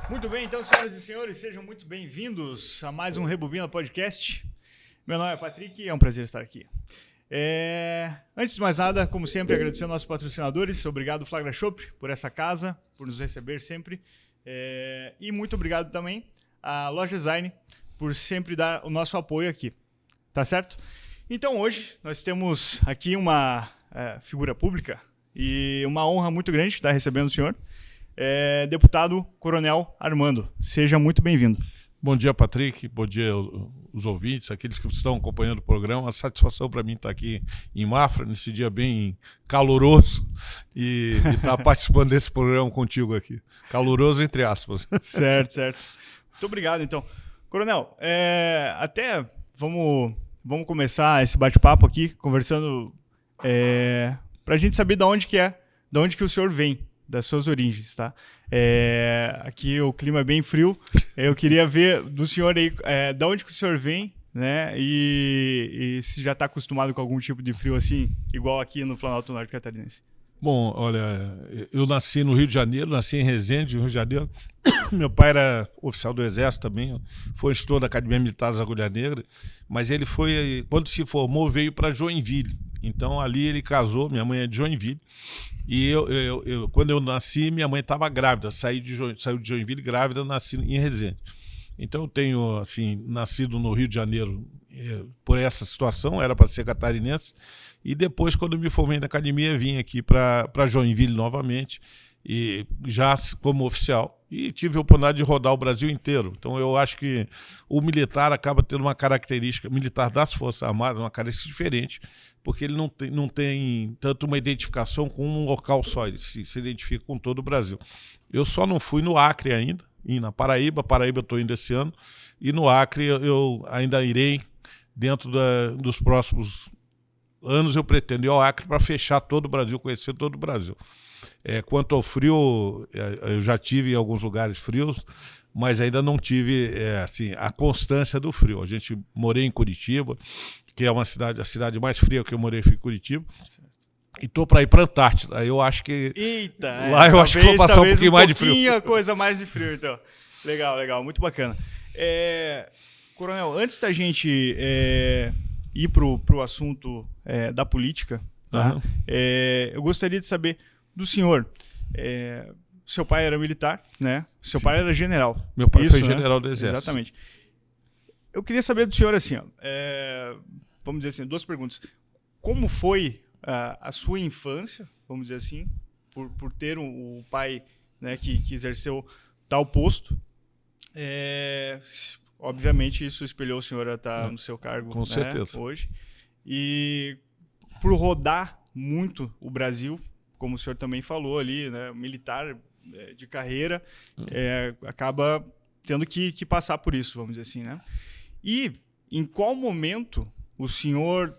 Muito bem, então, senhoras e senhores, sejam muito bem-vindos a mais um Rebobina Podcast. Meu nome é Patrick e é um prazer estar aqui. Antes de mais nada, como sempre, agradecer aos nossos patrocinadores. Obrigado, Flagra Shop, por essa casa, por nos receber sempre. E muito obrigado também à Loja Design por sempre dar o nosso apoio aqui. Tá certo? Então, hoje, nós temos aqui uma figura pública e uma honra muito grande estar recebendo o senhor. Deputado Coronel Armando, seja muito bem-vindo. Bom dia, Patrick, bom dia os ouvintes, aqueles que estão acompanhando o programa. Uma satisfação para mim estar aqui em Mafra, nesse dia bem caloroso, e estar participando desse programa contigo aqui. Caloroso entre aspas. Certo. Muito obrigado, então. Coronel, até vamos começar esse bate-papo aqui, conversando, para a gente saber de onde que o senhor vem. Das suas origens, tá? Aqui o clima é bem frio. Eu queria ver do senhor aí, de onde que o senhor vem, né? E se já está acostumado com algum tipo de frio assim, igual aqui no Planalto Norte Catarinense. Bom, olha, eu nasci no Rio de Janeiro, nasci em Resende, no Rio de Janeiro. Meu pai era oficial do Exército também, foi instrutor da Academia Militar das Agulhas Negras, mas ele foi, quando se formou, veio para Joinville. Então ali ele casou, minha mãe é de Joinville, e quando eu nasci, minha mãe estava grávida, saiu de Joinville grávida, nasci em Resende. Então eu tenho, assim, nascido no Rio de Janeiro por essa situação, era para ser catarinense, e depois, quando me formei na academia, vim aqui para Joinville novamente, e já como oficial, e tive a oportunidade de rodar o Brasil inteiro. Então eu acho que o militar acaba tendo uma característica, militar das Forças Armadas, uma característica diferente, porque ele não tem tanto uma identificação com um local só, ele se identifica com todo o Brasil. Eu só não fui no Acre ainda, e na Paraíba eu estou indo esse ano, e no Acre eu ainda irei, dentro dos próximos anos eu pretendo ir ao Acre para fechar todo o Brasil, conhecer todo o Brasil. Quanto ao frio, eu já tive em alguns lugares frios, mas ainda não tive assim, a constância do frio. A gente morei em Curitiba, que é a cidade mais fria que eu morei foi em Curitiba. E estou para ir para a Antártida. Eu acho que lá eu acho que vou passar um pouquinho mais de frio. Pouquinho coisa mais de frio, então. Legal, muito bacana. Coronel, antes da gente ir pro assunto da política, tá? Uhum. Eu gostaria de saber do senhor. Seu pai era militar, né? Seu Sim. pai era general. Meu pai foi né? general do Exército. Exatamente. Eu queria saber do senhor assim, vamos dizer assim, duas perguntas. Como foi a sua infância, vamos dizer assim, por ter o pai, né, que exerceu tal posto? Obviamente isso espelhou o senhor a estar no seu cargo, com né, certeza. Hoje. E por rodar muito o Brasil, como o senhor também falou ali, né, militar de carreira, acaba tendo que passar por isso, vamos dizer assim, né? E em qual momento o senhor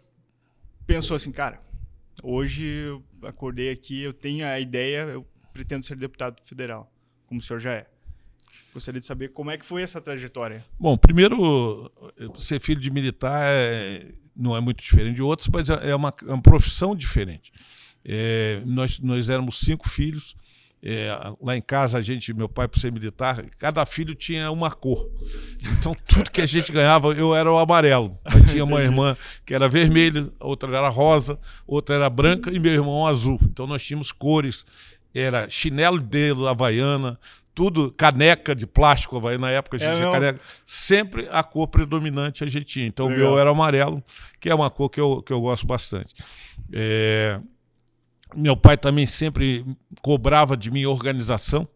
pensou assim, cara, hoje eu acordei aqui, eu tenho a ideia, eu pretendo ser deputado federal, como o senhor já é. Gostaria de saber como é que foi essa trajetória. Bom, primeiro, ser filho de militar não é muito diferente de outros, mas é uma profissão diferente. Nós éramos 5 filhos. Lá em casa, meu pai, por ser militar, cada filho tinha uma cor. Então, tudo que a gente ganhava, eu era o amarelo. Aí tinha uma irmã que era vermelha, outra era rosa, outra era branca e meu irmão azul. Então, nós tínhamos cores. Era chinelo de dedo, havaiana, tudo, caneca de plástico, havaiana, na época a gente tinha caneca. Sempre a cor predominante a gente tinha. Então, o meu era amarelo, que é uma cor que eu gosto bastante. Meu pai também sempre cobrava de mim organização,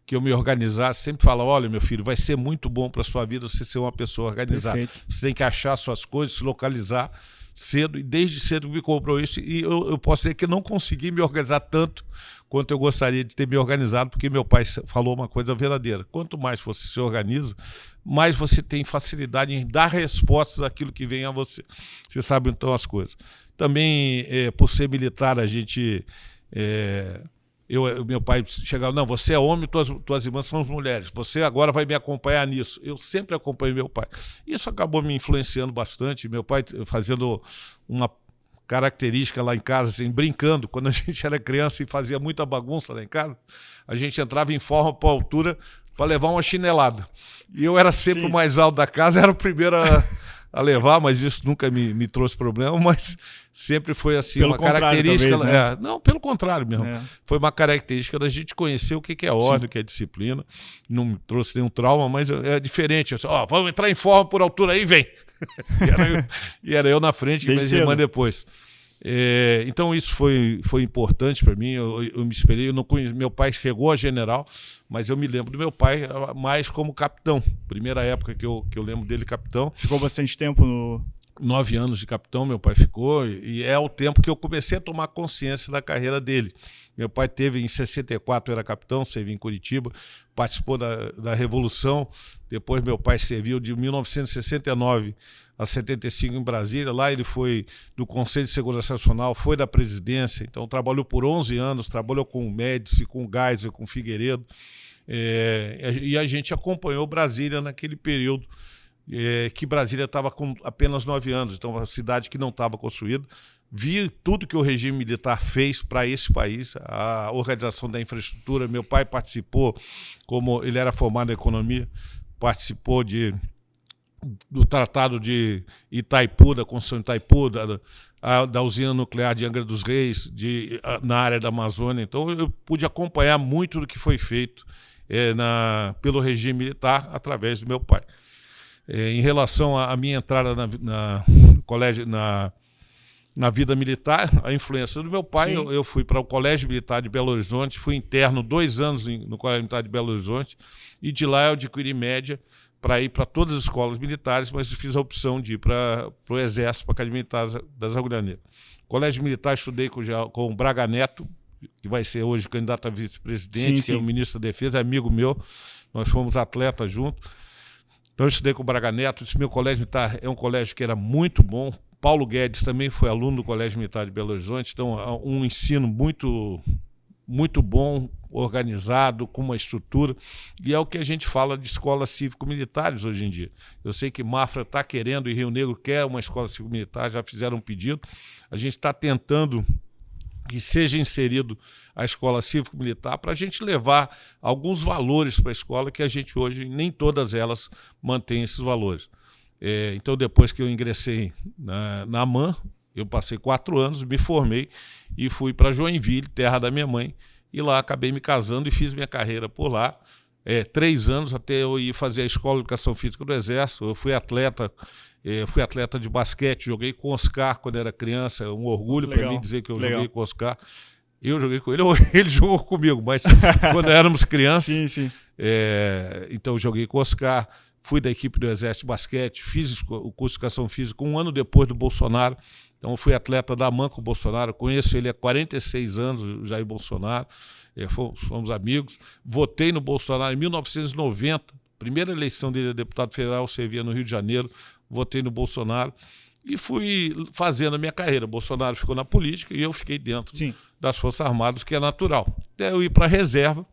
que eu me organizasse, sempre falava, olha, meu filho, vai ser muito bom para a sua vida você ser uma pessoa organizada. Perfeito. Você tem que achar suas coisas, se localizar cedo, e desde cedo me cobrou isso, e eu posso dizer que não consegui me organizar tanto quanto eu gostaria de ter me organizado, porque meu pai falou uma coisa verdadeira. Quanto mais você se organiza, mais você tem facilidade em dar respostas àquilo que vem a você. Você sabe então as coisas. Também, por ser militar, a gente... meu pai chegava, não, você é homem, tuas irmãs são mulheres, você agora vai me acompanhar nisso. Eu sempre acompanhei meu pai. Isso acabou me influenciando bastante, meu pai fazendo uma característica lá em casa, assim, brincando, quando a gente era criança e fazia muita bagunça lá em casa, a gente entrava em forma para a altura para levar uma chinelada. E eu era sempre o mais alto da casa, era o primeiro a levar, mas isso nunca me trouxe problema, mas sempre foi assim, pelo uma característica. Talvez, né? Não, pelo contrário mesmo. Foi uma característica da gente conhecer o que é ordem, o que é disciplina. Não me trouxe nenhum trauma, mas é diferente. Vamos entrar em forma por altura aí, vem. E era eu na frente e minhas irmãs depois. Então isso foi importante para mim. Eu me espelhei, eu não conheço, meu pai chegou a general, mas eu me lembro do meu pai mais como capitão. Primeira época que eu lembro dele capitão. Ficou bastante tempo no... 9 anos de capitão meu pai ficou, e é o tempo que eu comecei a tomar consciência da carreira dele. Meu pai teve em 64, era capitão, serviu em Curitiba, participou da Revolução. Depois meu pai serviu de 1969 a 75 em Brasília. Lá ele foi do Conselho de Segurança Nacional, foi da presidência, então trabalhou por 11 anos, trabalhou com o Médici, com o Geisel, com o Figueiredo. E a gente acompanhou Brasília naquele período, que Brasília estava com apenas 9 anos, então uma cidade que não estava construída. Vi tudo que o regime militar fez para esse país, a organização da infraestrutura. Meu pai participou, como ele era formado em economia, participou do Tratado de Itaipu, da construção de Itaipu, da usina nuclear de Angra dos Reis, na área da Amazônia. Então eu pude acompanhar muito do que foi feito pelo regime militar através do meu pai. Em relação à minha entrada no colégio, na vida militar, a influência do meu pai, eu fui para o Colégio Militar de Belo Horizonte, fui interno 2 anos no Colégio Militar de Belo Horizonte, e de lá eu adquiri média para ir para todas as escolas militares, mas eu fiz a opção de ir para o Exército, para a Academia Militar das Agulhas Negras. Colégio Militar estudei com o Braga Neto, que vai ser hoje candidato a vice-presidente, que é o ministro da Defesa, é amigo meu, nós fomos atletas juntos. Então eu estudei com o Braga Neto. Esse meu colégio militar é um colégio que era muito bom. Paulo Guedes também foi aluno do Colégio Militar de Belo Horizonte, então um ensino muito, muito bom, organizado, com uma estrutura, e é o que a gente fala de escolas cívico-militares hoje em dia. Eu sei que Mafra está querendo e Rio Negro quer uma escola cívico-militar, já fizeram um pedido, a gente está tentando que seja inserido a escola cívico-militar para a gente levar alguns valores para a escola que a gente hoje, nem todas elas mantêm esses valores. Então, depois que eu ingressei na AMAN, eu passei 4 anos, me formei e fui para Joinville, terra da minha mãe, e lá acabei me casando e fiz minha carreira por lá. 3 anos até eu ir fazer a Escola de Educação Física do Exército. Eu fui atleta de basquete, joguei com o Oscar quando era criança, é um orgulho para mim dizer que eu joguei com o Oscar. Eu joguei com ele, ou ele jogou comigo, mas quando éramos crianças. Sim. Então eu joguei com o Oscar, fui da equipe do Exército de Basquete, fiz o curso de Educação Física 1 ano depois do Bolsonaro. Então eu fui atleta da AMAN com o Bolsonaro, conheço ele há 46 anos, o Jair Bolsonaro, fomos amigos. Votei no Bolsonaro em 1990, primeira eleição dele a deputado federal, servia no Rio de Janeiro, votei no Bolsonaro e fui fazendo a minha carreira. Bolsonaro ficou na política e eu fiquei dentro das Forças Armadas, que é natural. Até eu ir para a reserva,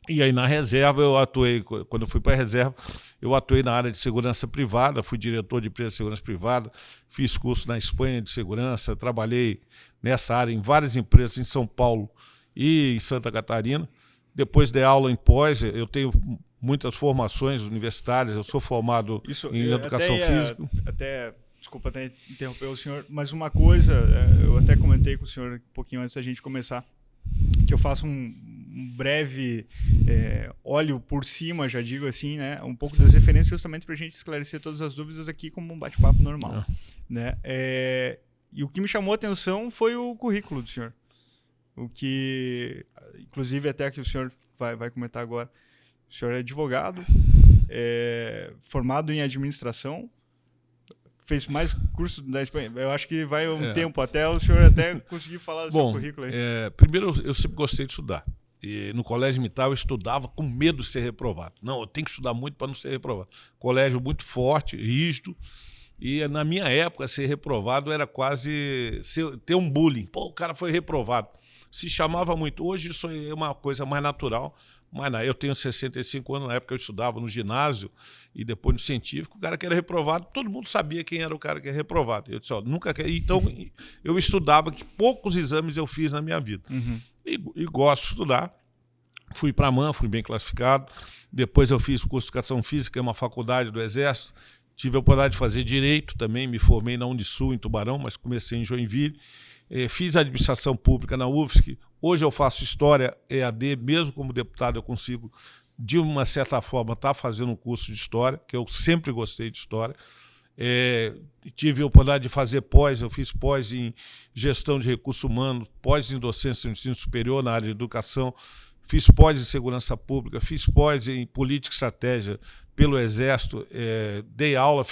e aí na reserva eu atuei, quando eu fui para a reserva, eu atuei na área de segurança privada, fui diretor de empresa de segurança privada, fiz curso na Espanha de segurança, trabalhei nessa área em várias empresas em São Paulo e em Santa Catarina. Depois dei aula em pós, eu tenho muitas formações universitárias, eu sou formado em educação física. Desculpa até interromper o senhor, mas uma coisa, eu até comentei com o senhor um pouquinho antes da gente começar, que eu faço um breve olho por cima, já digo assim, né, um pouco das referências justamente para a gente esclarecer todas as dúvidas aqui como um bate-papo normal. Né? E o que me chamou a atenção foi o currículo do senhor. O que, inclusive até que o senhor vai comentar agora, o senhor é advogado, formado em administração, fez mais curso da Espanha. Eu acho que vai um tempo até o senhor até conseguir falar do seu currículo aí. Primeiro, eu sempre gostei de estudar. E no colégio militar eu estudava com medo de ser reprovado. Não, eu tenho que estudar muito para não ser reprovado. Colégio muito forte, rígido. E na minha época, ser reprovado era quase ter um bullying. Pô, o cara foi reprovado. Se chamava muito. Hoje isso é uma coisa mais natural. Mas eu tenho 65 anos, na época eu estudava no ginásio e depois no científico, o cara que era reprovado, todo mundo sabia quem era o cara que era reprovado. Eu disse, nunca quer. Então eu estudava, que poucos exames eu fiz na minha vida. E gosto de estudar. Fui para a AMAN, fui bem classificado. Depois eu fiz curso de Educação Física em uma faculdade do Exército. Tive a oportunidade de fazer Direito também, me formei na Unisul, em Tubarão, mas comecei em Joinville. Fiz Administração Pública na UFSC. Hoje eu faço História EAD, mesmo como deputado eu consigo, de uma certa forma, estar fazendo um curso de História, que eu sempre gostei de História. Tive a oportunidade de fazer pós, eu fiz pós em Gestão de Recursos Humanos, pós em Docência no Ensino Superior, na área de Educação, fiz pós em Segurança Pública, fiz pós em Política e Estratégia pelo Exército, dei aula,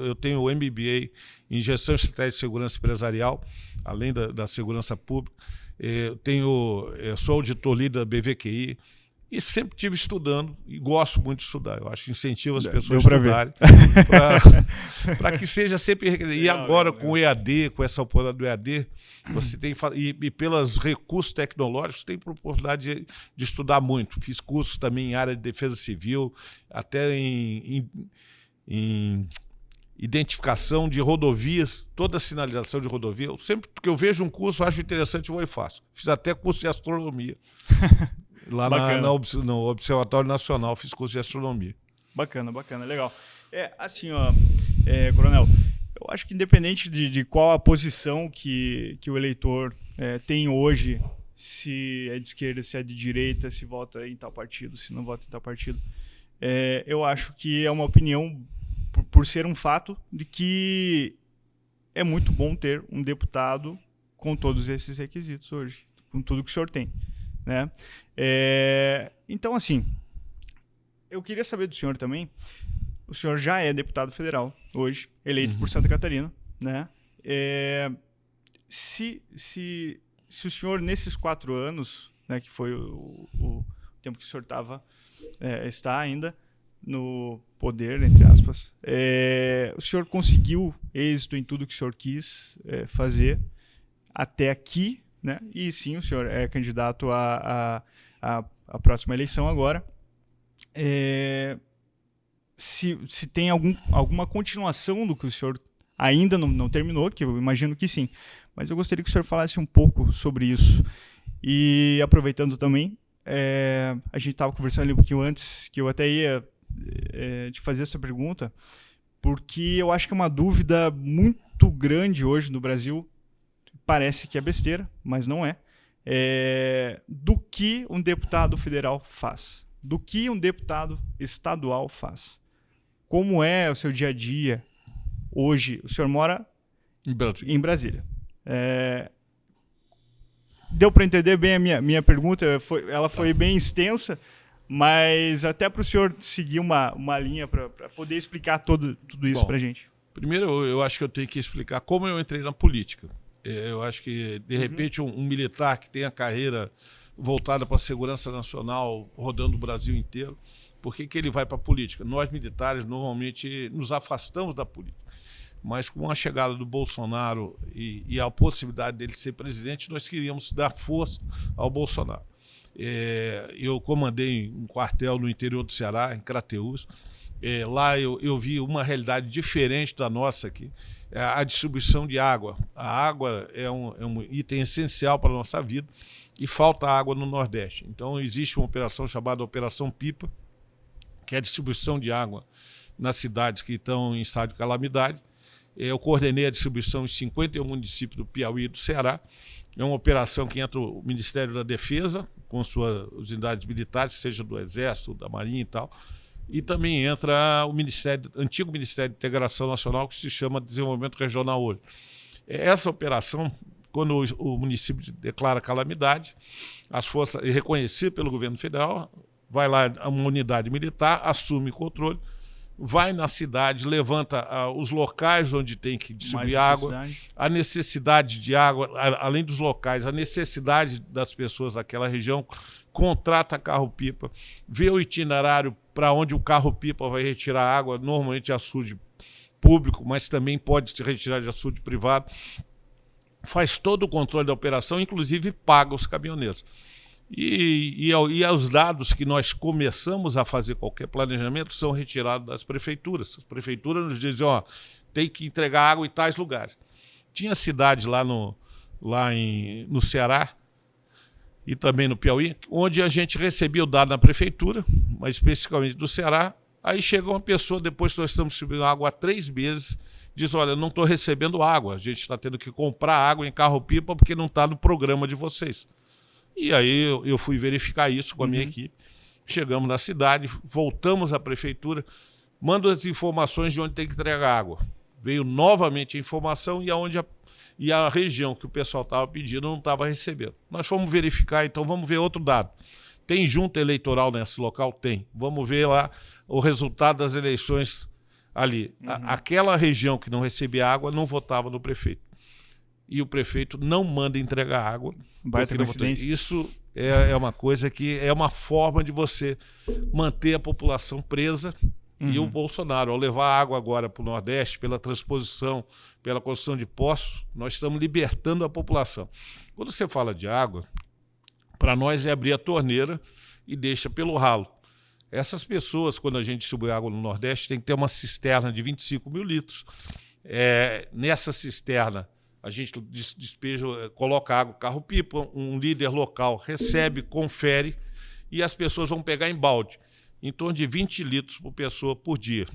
eu tenho o MBA em Gestão e Estratégia de Segurança Empresarial, além da Segurança Pública. Sou auditor líder da BVQI, e sempre estive estudando e gosto muito de estudar. Eu acho que incentivo as pessoas a estudarem para que seja sempre... E agora com o EAD, com essa oportunidade do EAD, você tem e pelos recursos tecnológicos, tem a oportunidade de estudar muito. Fiz cursos também em área de defesa civil, até em identificação de rodovias, toda a sinalização de rodovia. Sempre que eu vejo um curso, acho interessante, vou e faço. Fiz até curso de astronomia. Lá no Observatório Nacional, fiz curso de astronomia. Bacana, legal. Assim, Coronel, eu acho que independente de qual a posição que o eleitor tem hoje, se é de esquerda, se é de direita, se vota em tal partido, se não vota em tal partido, eu acho que é uma opinião, por ser um fato, de que é muito bom ter um deputado com todos esses requisitos hoje, com tudo que o senhor tem. Né? Então, assim, eu queria saber do senhor também. O senhor já é deputado federal hoje, eleito por Santa Catarina, né? Se o senhor, nesses 4 anos, né, que foi o tempo que o senhor está ainda no poder, entre aspas, o senhor conseguiu êxito em tudo que o senhor quis fazer até aqui, né? E sim, o senhor é candidato à próxima eleição agora. Se tem alguma continuação do que o senhor ainda não terminou, que eu imagino que sim. Mas eu gostaria que o senhor falasse um pouco sobre isso. E aproveitando também, a gente estava conversando ali um pouquinho antes, que eu até ia te fazer essa pergunta, porque eu acho que é uma dúvida muito grande hoje no Brasil. Parece que é besteira, mas não é. Do que um deputado federal faz? Do que um deputado estadual faz? Como é o seu dia a dia hoje? O senhor mora em Brasília. Deu para entender bem a minha pergunta? Ela foi bem extensa, mas até para o senhor seguir uma linha para poder explicar tudo isso para a gente. Primeiro, eu acho que eu tenho que explicar como eu entrei na política. Eu acho que, de repente, um militar que tem a carreira voltada para a segurança nacional, rodando o Brasil inteiro, por que ele vai para a política? Nós, militares, normalmente nos afastamos da política. Mas com a chegada do Bolsonaro e a possibilidade dele ser presidente, nós queríamos dar força ao Bolsonaro. Eu comandei um quartel no interior do Ceará, em Crateús. Lá eu vi uma realidade diferente da nossa aqui. A distribuição de água. A água é um item essencial para a nossa vida e falta água no Nordeste. Então existe uma operação chamada Operação Pipa, que é a distribuição de água nas cidades que estão em estado de calamidade. Eu coordenei a distribuição em 51 municípios do Piauí e do Ceará. É uma operação que entra o Ministério da Defesa, com suas unidades militares, seja do Exército, da Marinha e tal. E também entra o antigo Ministério de Integração Nacional, que se chama Desenvolvimento Regional hoje. Essa operação, quando o município declara calamidade, as forças, reconhecidas pelo governo federal, vai lá uma unidade militar, assume controle, vai na cidade, levanta os locais onde tem que distribuir água, a necessidade de água, além dos locais, a necessidade das pessoas daquela região, contrata carro-pipa, vê o itinerário para onde o carro-pipa vai retirar água, normalmente de açude público, mas também pode se retirar de açude privado, faz todo o controle da operação, inclusive paga os caminhoneiros. E os dados que nós começamos a fazer qualquer planejamento são retirados das prefeituras. As prefeituras nos dizem, tem que entregar água em tais lugares. Tinha cidade lá no Ceará e também no Piauí, onde a gente recebia o dado na prefeitura, mas especificamente do Ceará. Aí chega uma pessoa, depois que nós estamos distribuindo água há 3 meses, diz, olha, não estou recebendo água, a gente está tendo que comprar água em carro-pipa porque não está no programa de vocês. E aí eu fui verificar isso com a minha equipe, chegamos na cidade, voltamos à prefeitura, mando as informações de onde tem que entregar água. Veio novamente a informação e a região que o pessoal estava pedindo não estava recebendo. Nós fomos verificar, então vamos ver outro dado. Tem junta eleitoral nesse local? Tem. Vamos ver lá o resultado das eleições ali. Aquela região que não recebia água não votava no prefeito. E o prefeito não manda entregar água. Baita coincidência. Isso é uma coisa que é uma forma de você manter a população presa. E o Bolsonaro, ao levar água agora para o Nordeste, pela transposição, pela construção de poços, nós estamos libertando a população. Quando você fala de água, para nós é abrir a torneira e deixa pelo ralo. Essas pessoas, quando a gente distribui água no Nordeste, tem que ter uma cisterna de 25 mil litros. Nessa cisterna, a gente despeja, coloca água, carro-pipa, um líder local recebe, confere, e as pessoas vão pegar em balde, em torno de 20 litros por pessoa por dia.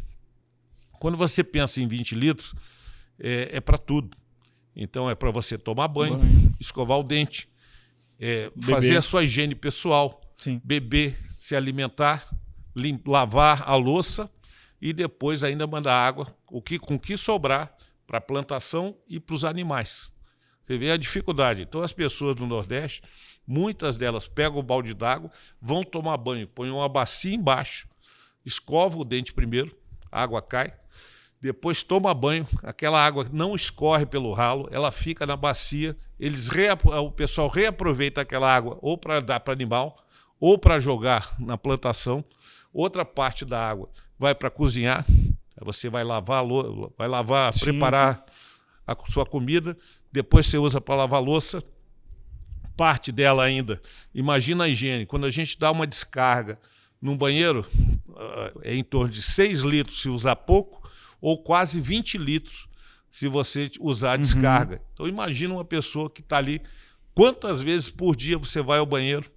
Quando você pensa em 20 litros, é para tudo. Então, é para você tomar banho, escovar o dente, fazer a sua higiene pessoal, beber, se alimentar, lavar a louça e depois ainda mandar água, com o que sobrar, para a plantação e para os animais. Você vê a dificuldade. Então, as pessoas do Nordeste, muitas delas pegam o balde d'água, vão tomar banho, põem uma bacia embaixo, escovam o dente primeiro, a água cai, depois toma banho, aquela água não escorre pelo ralo, ela fica na bacia, o pessoal reaproveita aquela água ou para dar para animal, ou para jogar na plantação. Outra parte da água vai para cozinhar, você vai lavar, preparar a sua comida, depois você usa para lavar louça, parte dela ainda. Imagina a higiene, quando a gente dá uma descarga num banheiro, é em torno de 6 litros se usar pouco, ou quase 20 litros se você usar a descarga. Então imagina uma pessoa que está ali, quantas vezes por dia você vai ao banheiro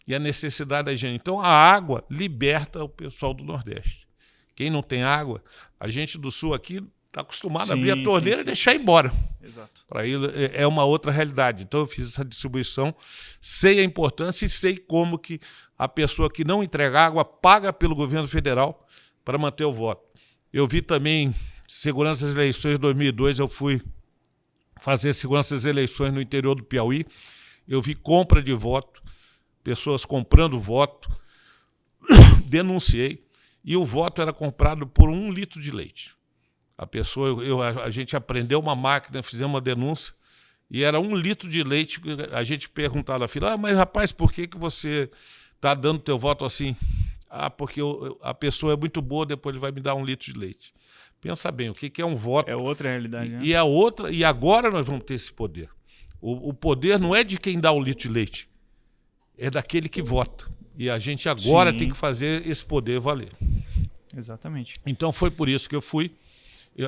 e a necessidade da higiene. Então a água liberta o pessoal do Nordeste. Quem não tem água, a gente do Sul aqui está acostumado a abrir a torneira e deixar ir embora. Exato. Para ele é uma outra realidade. Então eu fiz essa distribuição, sei a importância e sei como que a pessoa que não entrega água paga pelo governo federal para manter o voto. Eu vi também segurança das eleições de 2002, eu fui fazer segurança das eleições no interior do Piauí, eu vi compra de voto, pessoas comprando voto, denunciei, e o voto era comprado por 1 litro de leite. A gente aprendeu uma máquina, fizemos uma denúncia, e era 1 litro de leite. A gente perguntava na fila, mas rapaz, por que você está dando teu voto assim? Porque a pessoa é muito boa, depois ele vai me dar 1 litro de leite. Pensa bem, o que é um voto? É outra realidade, né? E agora nós vamos ter esse poder. O poder não é de quem dá o litro de leite, é daquele que vota. E a gente agora tem que fazer esse poder valer. Exatamente. Então foi por isso que eu fui.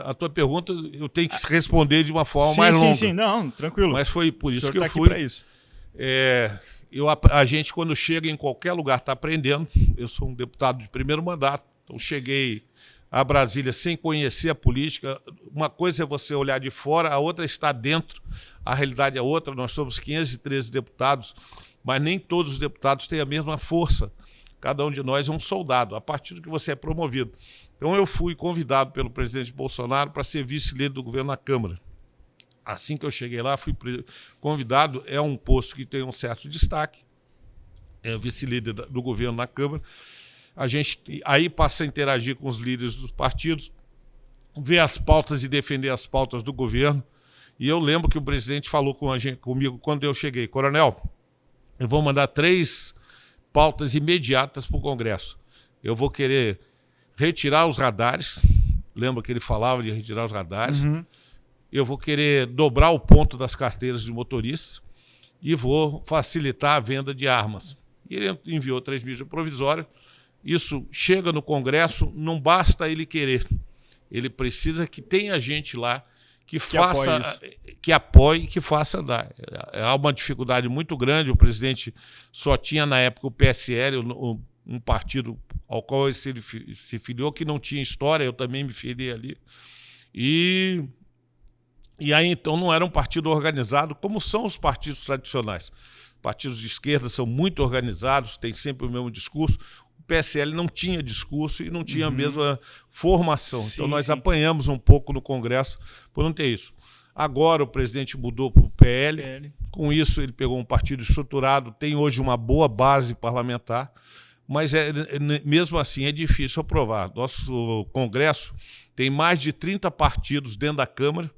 A tua pergunta eu tenho que responder de uma forma mais longa. Sim, não, tranquilo. Mas foi por isso que eu fui. Aqui para isso. A gente, quando chega em qualquer lugar, está aprendendo. Eu sou um deputado de primeiro mandato, então cheguei a Brasília sem conhecer a política. Uma coisa é você olhar de fora, a outra é estar dentro. A realidade é outra. Nós somos 513 deputados, mas nem todos os deputados têm a mesma força. Cada um de nós é um soldado, a partir do que você é promovido. Então eu fui convidado pelo presidente Bolsonaro para ser vice-líder do governo na Câmara. Assim que eu cheguei lá, fui convidado, é um posto que tem um certo destaque, é vice-líder do governo na Câmara. A gente aí passa a interagir com os líderes dos partidos, ver as pautas e defender as pautas do governo. E eu lembro que o presidente falou comigo quando eu cheguei, coronel, eu vou mandar 3 pautas imediatas para o Congresso. Eu vou querer retirar os radares, lembra que ele falava de retirar os radares, eu vou querer dobrar o ponto das carteiras de motorista e vou facilitar a venda de armas. E ele enviou 3 medidas provisórias. Isso chega no Congresso, não basta ele querer. Ele precisa que tenha gente lá que apoie e que faça andar. Há uma dificuldade muito grande. O presidente só tinha, na época, o PSL, um partido ao qual ele se filiou, que não tinha história, eu também me filiei ali. E aí, então, não era um partido organizado, como são os partidos tradicionais. Partidos de esquerda são muito organizados, têm sempre o mesmo discurso. O PSL não tinha discurso e não tinha a mesma formação. Então, nós apanhamos um pouco no Congresso por não ter isso. Agora, o presidente mudou para o PL. Com isso, ele pegou um partido estruturado, tem hoje uma boa base parlamentar, mas mesmo assim é difícil aprovar. Nosso Congresso tem mais de 30 partidos dentro da Câmara.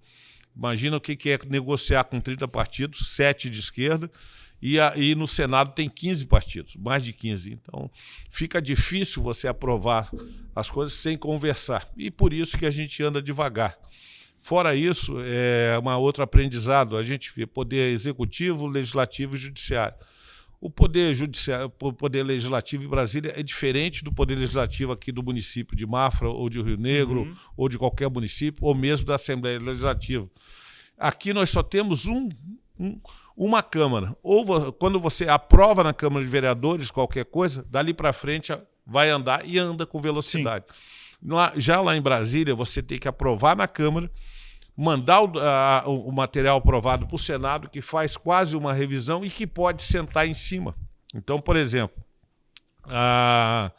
Imagina o que é negociar com 30 partidos, 7 de esquerda, e no Senado tem 15 partidos, mais de 15. Então, fica difícil você aprovar as coisas sem conversar. E por isso que a gente anda devagar. Fora isso, é um outro aprendizado, a gente vê poder executivo, legislativo e judiciário. O poder legislativo em Brasília é diferente do poder legislativo aqui do município de Mafra, ou de Rio Negro, ou de qualquer município, ou mesmo da Assembleia Legislativa. Aqui nós só temos uma Câmara. Ou quando você aprova na Câmara de Vereadores qualquer coisa, dali para frente vai andar e anda com velocidade. Já lá em Brasília, você tem que aprovar na Câmara, mandar o material aprovado para o Senado, que faz quase uma revisão e que pode sentar em cima. Então, por exemplo, a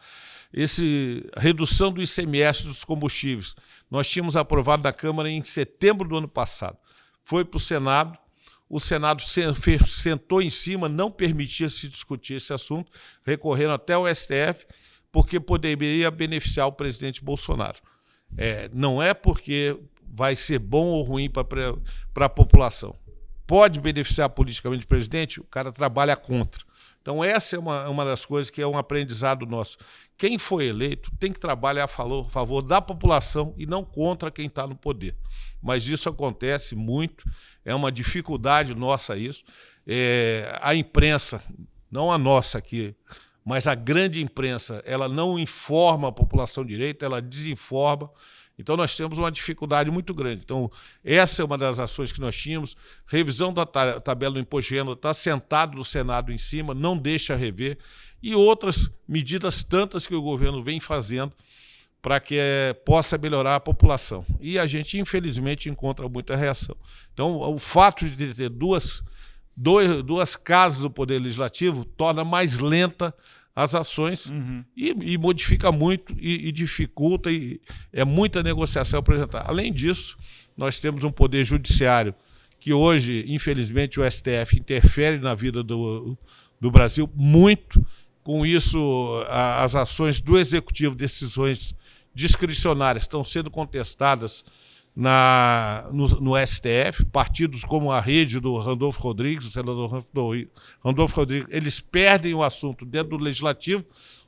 redução do ICMS dos combustíveis, nós tínhamos aprovado na Câmara em setembro do ano passado. Foi para o Senado sentou em cima, não permitia se discutir esse assunto, recorrendo até o STF, porque poderia beneficiar o presidente Bolsonaro. Não é porque vai ser bom ou ruim para a população. Pode beneficiar politicamente o presidente, o cara trabalha contra. Então, essa é uma das coisas que é um aprendizado nosso. Quem foi eleito tem que trabalhar a favor da população e não contra quem está no poder. Mas isso acontece muito, é uma dificuldade nossa isso. A imprensa, não a nossa aqui, mas a grande imprensa, ela não informa a população direito, ela desinforma. Então, nós temos uma dificuldade muito grande. Então, essa é uma das ações que nós tínhamos. Revisão da tabela do imposto de renda, está sentado no Senado em cima, não deixa rever. E outras medidas tantas que o governo vem fazendo para que possa melhorar a população. E a gente, infelizmente, encontra muita reação. Então, o fato de ter duas casas do Poder Legislativo torna mais lenta as ações e modifica muito e dificulta, e é muita negociação apresentada. Além disso, nós temos um poder judiciário que hoje, infelizmente, o STF interfere na vida do Brasil muito. Com isso, as ações do Executivo, decisões discricionárias, estão sendo contestadas no STF. Partidos como a rede do Randolfo Rodrigues, o senador Randolfo Rodrigues, eles perdem o assunto dentro do Legislativo,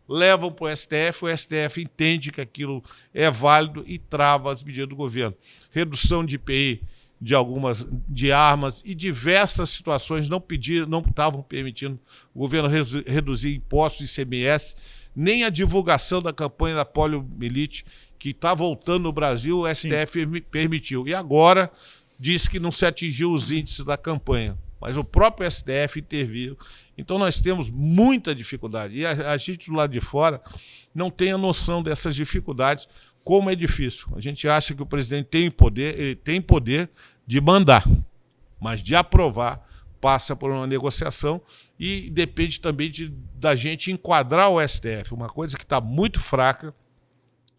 levam para o STF entende que aquilo é válido e trava as medidas do governo. Redução de IPI de armas e diversas situações não estavam permitindo o governo reduzir impostos e ICMS, nem a divulgação da campanha da poliomielite, que está voltando no Brasil, o STF permitiu. E agora diz que não se atingiu os índices da campanha, mas o próprio STF interviu. Então nós temos muita dificuldade. E a gente do lado de fora não tem a noção dessas dificuldades, como é difícil. A gente acha que o presidente tem poder, ele tem poder de mandar, mas de aprovar passa por uma negociação e depende também da gente enquadrar o STF. Uma coisa que está muito fraca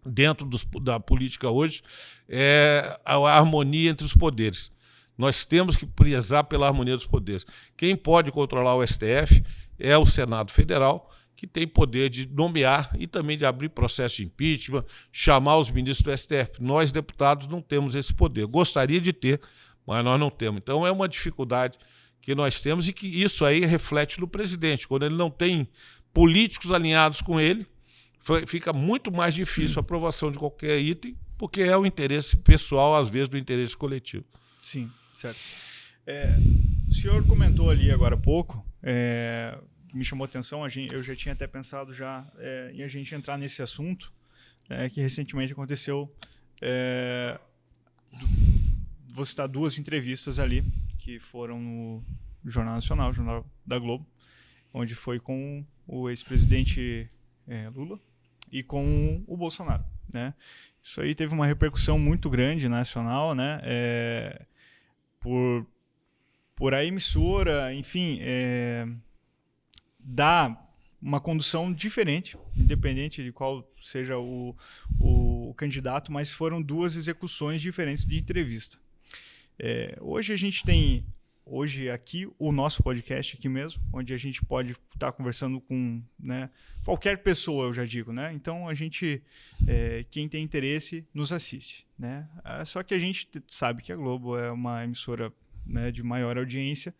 dentro da política hoje é a harmonia entre os poderes. Nós temos que prezar pela harmonia dos poderes. Quem pode controlar o STF é o Senado Federal, que tem poder de nomear e também de abrir processo de impeachment, chamar os ministros do STF. Nós, deputados, não temos esse poder. Gostaria de ter, mas nós não temos. Então, é uma dificuldade que nós temos e que isso aí reflete no presidente. Quando ele não tem políticos alinhados com ele, fica muito mais difícil a aprovação de qualquer item, porque é o interesse pessoal, às vezes, do interesse coletivo. Sim, certo. O senhor comentou ali agora há pouco, me chamou a atenção, eu já tinha até pensado em a gente entrar nesse assunto, que recentemente aconteceu. vou citar 2 entrevistas ali, que foram no Jornal Nacional, Jornal da Globo, onde foi com o ex-presidente Lula e com o Bolsonaro, né? Isso aí teve uma repercussão muito grande nacional, né? Por a emissora, enfim, dar uma condução diferente, independente de qual seja o candidato, mas foram 2 execuções diferentes de entrevista. Hoje a gente tem aqui o nosso podcast aqui mesmo, onde a gente pode estar conversando com, né, qualquer pessoa, eu já digo, né? Então a gente, quem tem interesse, nos assiste, né? Só que a gente sabe que a Globo é uma emissora, né, de maior audiência,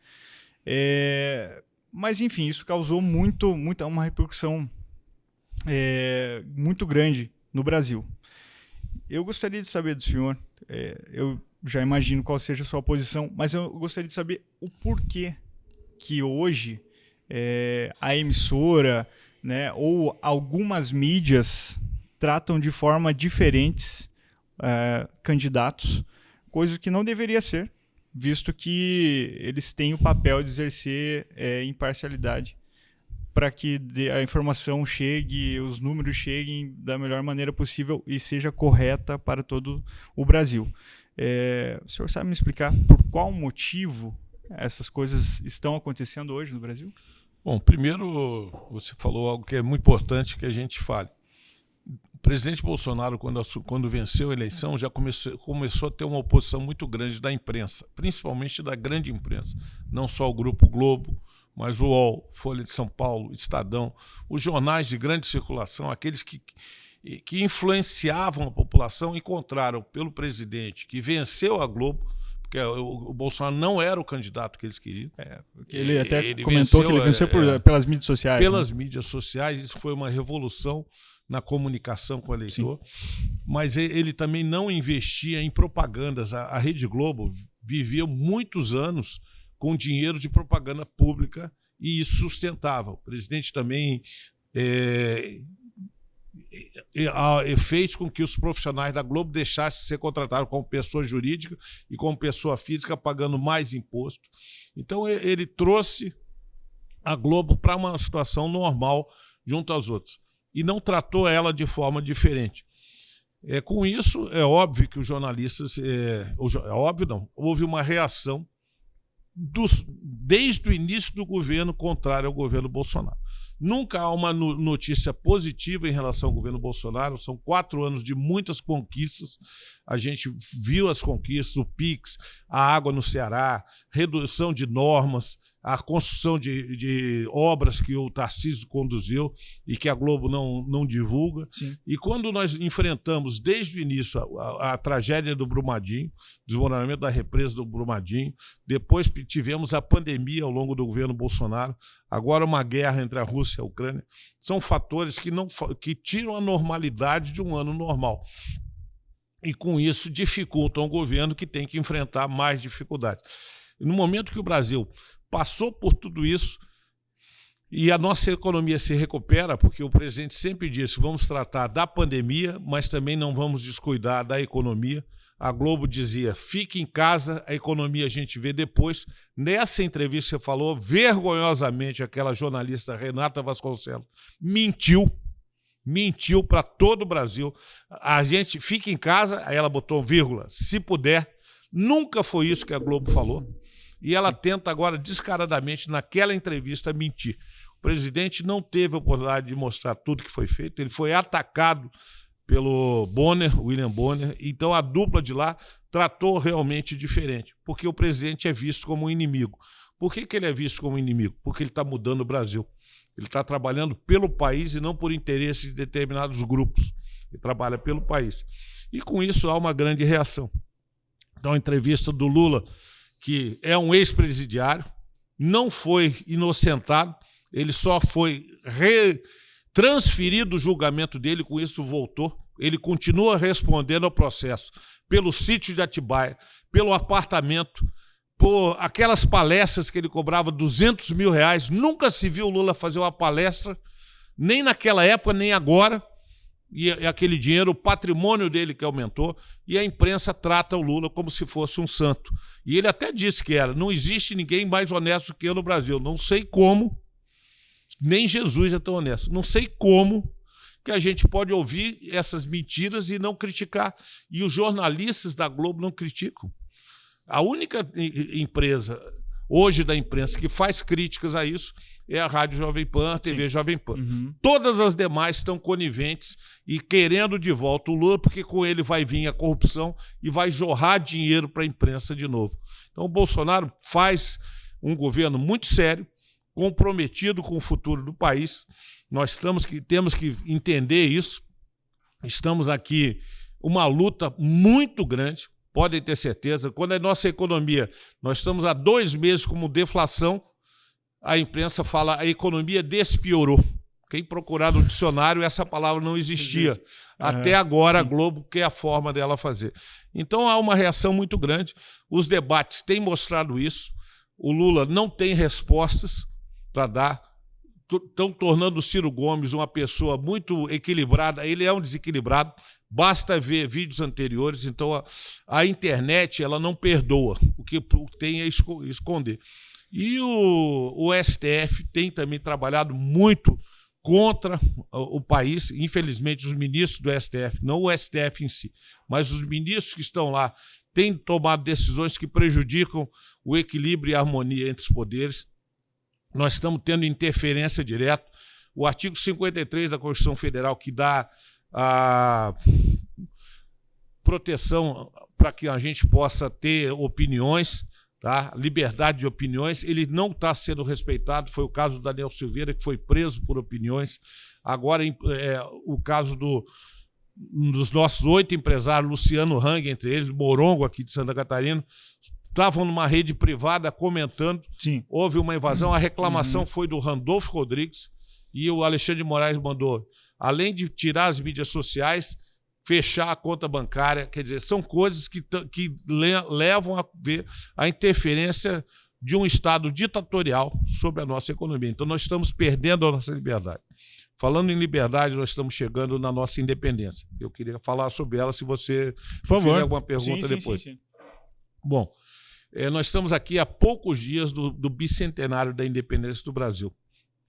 mas enfim, isso causou uma repercussão muito grande no Brasil. Eu gostaria de saber do senhor, eu já imagino qual seja a sua posição, mas eu gostaria de saber o porquê que hoje a emissora, né, ou algumas mídias tratam de forma diferentes candidatos, coisa que não deveria ser, visto que eles têm o papel de exercer imparcialidade para que a informação chegue, os números cheguem da melhor maneira possível e seja correta para todo o Brasil. O senhor sabe me explicar por qual motivo essas coisas estão acontecendo hoje no Brasil? Bom, primeiro você falou algo que é muito importante que a gente fale. O presidente Bolsonaro, quando venceu a eleição, já começou a ter uma oposição muito grande da imprensa, principalmente da grande imprensa, não só o Grupo Globo, mas o UOL, Folha de São Paulo, Estadão, os jornais de grande circulação, aqueles que influenciavam a população, encontraram pelo presidente que venceu a Globo, porque o Bolsonaro não era o candidato que eles queriam. Porque ele até comentou que ele venceu pelas mídias sociais. Pelas mídias sociais, isso foi uma revolução na comunicação com o eleitor. Sim. Mas ele também não investia em propagandas. A Rede Globo vivia muitos anos com dinheiro de propaganda pública e isso sustentava. O presidente também fez com que os profissionais da Globo deixassem de ser contratados como pessoa jurídica e como pessoa física, pagando mais imposto. Então ele trouxe a Globo para uma situação normal junto às outras e não tratou ela de forma diferente. Com isso, é óbvio que os jornalistas... houve uma reação desde o início do governo contrário ao governo Bolsonaro. Nunca há uma notícia positiva em relação ao governo Bolsonaro. São 4 anos de muitas conquistas. A gente viu as conquistas, o PIX, a água no Ceará, redução de normas, a construção de obras que o Tarcísio conduziu e que a Globo não divulga. Sim. E quando nós enfrentamos desde o início a tragédia do Brumadinho, desmoronamento da represa do Brumadinho, depois tivemos a pandemia ao longo do governo Bolsonaro, agora uma guerra entre a Rússia e a Ucrânia, são fatores que tiram a normalidade de um ano normal. E com isso dificultam o governo que tem que enfrentar mais dificuldades. No momento que o Brasil passou por tudo isso e a nossa economia se recupera, porque o presidente sempre disse, vamos tratar da pandemia, mas também não vamos descuidar da economia. A Globo dizia, fique em casa, a economia a gente vê depois. Nessa entrevista você falou, vergonhosamente, aquela jornalista Renata Vasconcelos mentiu para todo o Brasil. A gente fica em casa, aí ela botou vírgula, se puder. Nunca foi isso que a Globo falou. E ela tenta agora, descaradamente, naquela entrevista, mentir. O presidente não teve a oportunidade de mostrar tudo que foi feito. Ele foi atacado pelo William Bonner. Então a dupla de lá tratou realmente diferente, porque o presidente é visto como um inimigo. Por que ele é visto como inimigo? Porque ele está mudando o Brasil. Ele está trabalhando pelo país e não por interesses de determinados grupos. Ele trabalha pelo país. E com isso há uma grande reação. Então a entrevista do Lula, que é um ex-presidiário, não foi inocentado, ele só foi transferido o julgamento dele, com isso voltou. Ele continua respondendo ao processo pelo sítio de Atibaia, pelo apartamento, por aquelas palestras que ele cobrava R$200 mil. Nunca se viu o Lula fazer uma palestra, nem naquela época, nem agora, e aquele dinheiro, o patrimônio dele que aumentou, e a imprensa trata o Lula como se fosse um santo. E ele até disse que não existe ninguém mais honesto que eu no Brasil. Não sei como, nem Jesus é tão honesto. Não sei como que a gente pode ouvir essas mentiras e não criticar. E os jornalistas da Globo não criticam. A única empresa hoje da imprensa que faz críticas a isso é a Rádio Jovem Pan, a TV Jovem Pan. Todas as demais estão coniventes e querendo de volta o Lula, porque com ele vai vir a corrupção e vai jorrar dinheiro para a imprensa de novo. Então o Bolsonaro faz um governo muito sério, comprometido com o futuro do país. Nós temos que entender isso. Estamos aqui uma luta muito grande, podem ter certeza. Quando a nossa economia, nós estamos há 2 meses como deflação, a imprensa fala a economia despiorou. Quem procurar no dicionário, essa palavra não existia. Até agora, a Globo quer a forma dela fazer. Então, há uma reação muito grande. Os debates têm mostrado isso. O Lula não tem respostas para dar. Estão tornando o Ciro Gomes uma pessoa muito equilibrada. Ele é um desequilibrado. Basta ver vídeos anteriores. Então, a internet ela não perdoa. O que tem é esconder. E o STF tem também trabalhado muito contra o país. Infelizmente, os ministros do STF, não o STF em si, mas os ministros que estão lá têm tomado decisões que prejudicam o equilíbrio e a harmonia entre os poderes. Nós estamos tendo interferência direta. O artigo 53 da Constituição Federal, que dá a proteção para que a gente possa ter opiniões, tá? Liberdade de opiniões, ele não está sendo respeitado. Foi o caso do Daniel Silveira, que foi preso por opiniões. Agora, o caso dos nossos 8 empresários, Luciano Hang, entre eles, Morongo, aqui de Santa Catarina, estavam numa rede privada comentando. Sim. Houve uma invasão, a reclamação foi do Randolfo Rodrigues, e o Alexandre de Moraes mandou, além de tirar as mídias sociais, fechar a conta bancária. Quer dizer, são coisas que levam a ver a interferência de um Estado ditatorial sobre a nossa economia. Então, nós estamos perdendo a nossa liberdade. Falando em liberdade, nós estamos chegando na nossa independência. Eu queria falar sobre ela, se você fizer alguma pergunta depois. Sim. Bom, nós estamos aqui há poucos dias do bicentenário da independência do Brasil.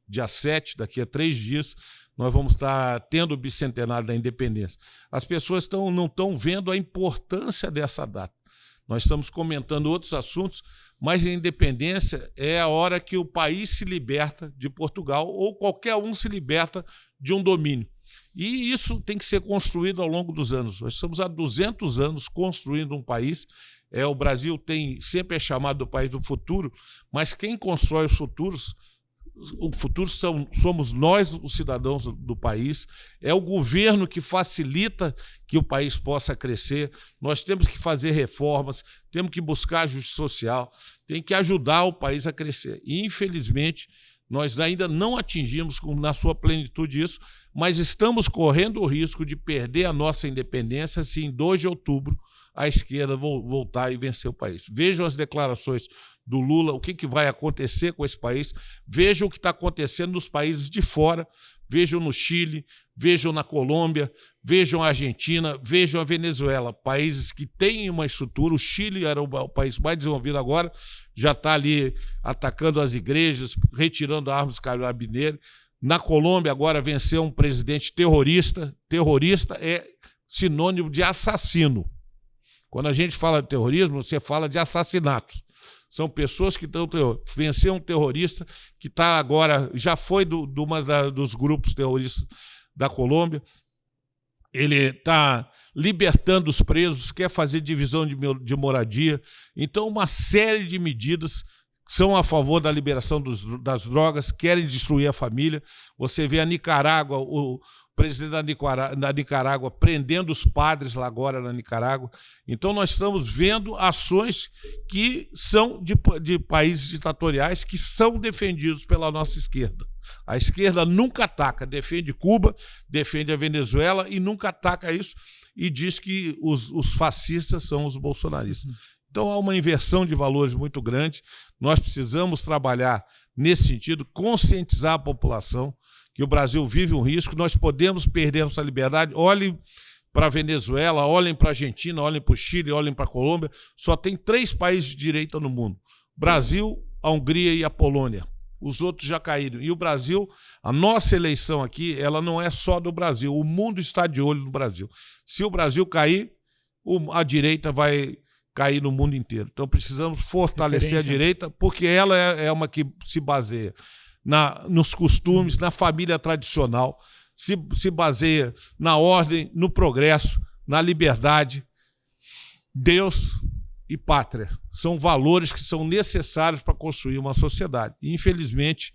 Dia 7, daqui a 3 dias, nós vamos estar tendo o bicentenário da independência. As pessoas não estão vendo a importância dessa data. Nós estamos comentando outros assuntos, mas a independência é a hora que o país se liberta de Portugal ou qualquer um se liberta de um domínio. E isso tem que ser construído ao longo dos anos. Nós estamos há 200 anos construindo um país. O Brasil sempre é chamado do país do futuro, mas quem constrói os futuros, o futuro somos nós, os cidadãos do país. É o governo que facilita que o país possa crescer. Nós temos que fazer reformas, temos que buscar a justiça social, tem que ajudar o país a crescer. E, infelizmente, nós ainda não atingimos na sua plenitude isso, mas estamos correndo o risco de perder a nossa independência se em 2 de outubro a esquerda voltar e vencer o país. Vejam as declarações do Lula, o que vai acontecer com esse país. Vejam o que está acontecendo nos países de fora. Vejam no Chile, vejam na Colômbia, vejam a Argentina, vejam a Venezuela, países que têm uma estrutura. O Chile era o país mais desenvolvido agora, já está ali atacando as igrejas, retirando armas carabineiras. Na Colômbia agora venceu um presidente terrorista. Terrorista é sinônimo de assassino. Quando a gente fala de terrorismo, você fala de assassinatos. São pessoas que estão vencer um terrorista que está agora, já foi dos grupos terroristas da Colômbia. Ele está libertando os presos, quer fazer divisão de moradia. Então, uma série de medidas são a favor da liberação das drogas, querem destruir a família. Você vê a Nicarágua, o presidente da Nicarágua prendendo os padres lá agora na Nicarágua. Então, nós estamos vendo ações que são de países ditatoriais que são defendidos pela nossa esquerda. A esquerda nunca ataca, defende Cuba, defende a Venezuela e nunca ataca isso e diz que os fascistas são os bolsonaristas. Então, há uma inversão de valores muito grande. Nós precisamos trabalhar nesse sentido, conscientizar a população que o Brasil vive um risco, nós podemos perder nossa liberdade. Olhem para a Venezuela, olhem para a Argentina, olhem para o Chile, olhem para a Colômbia. Só tem 3 países de direita no mundo: Brasil, a Hungria e a Polônia. Os outros já caíram. E o Brasil, a nossa eleição aqui, ela não é só do Brasil. O mundo está de olho no Brasil. Se o Brasil cair, a direita vai cair no mundo inteiro. Então precisamos fortalecer a direita, porque ela é uma que se baseia nos costumes, na família tradicional, se baseia na ordem, no progresso, na liberdade. Deus e pátria são valores que são necessários para construir uma sociedade. E, infelizmente,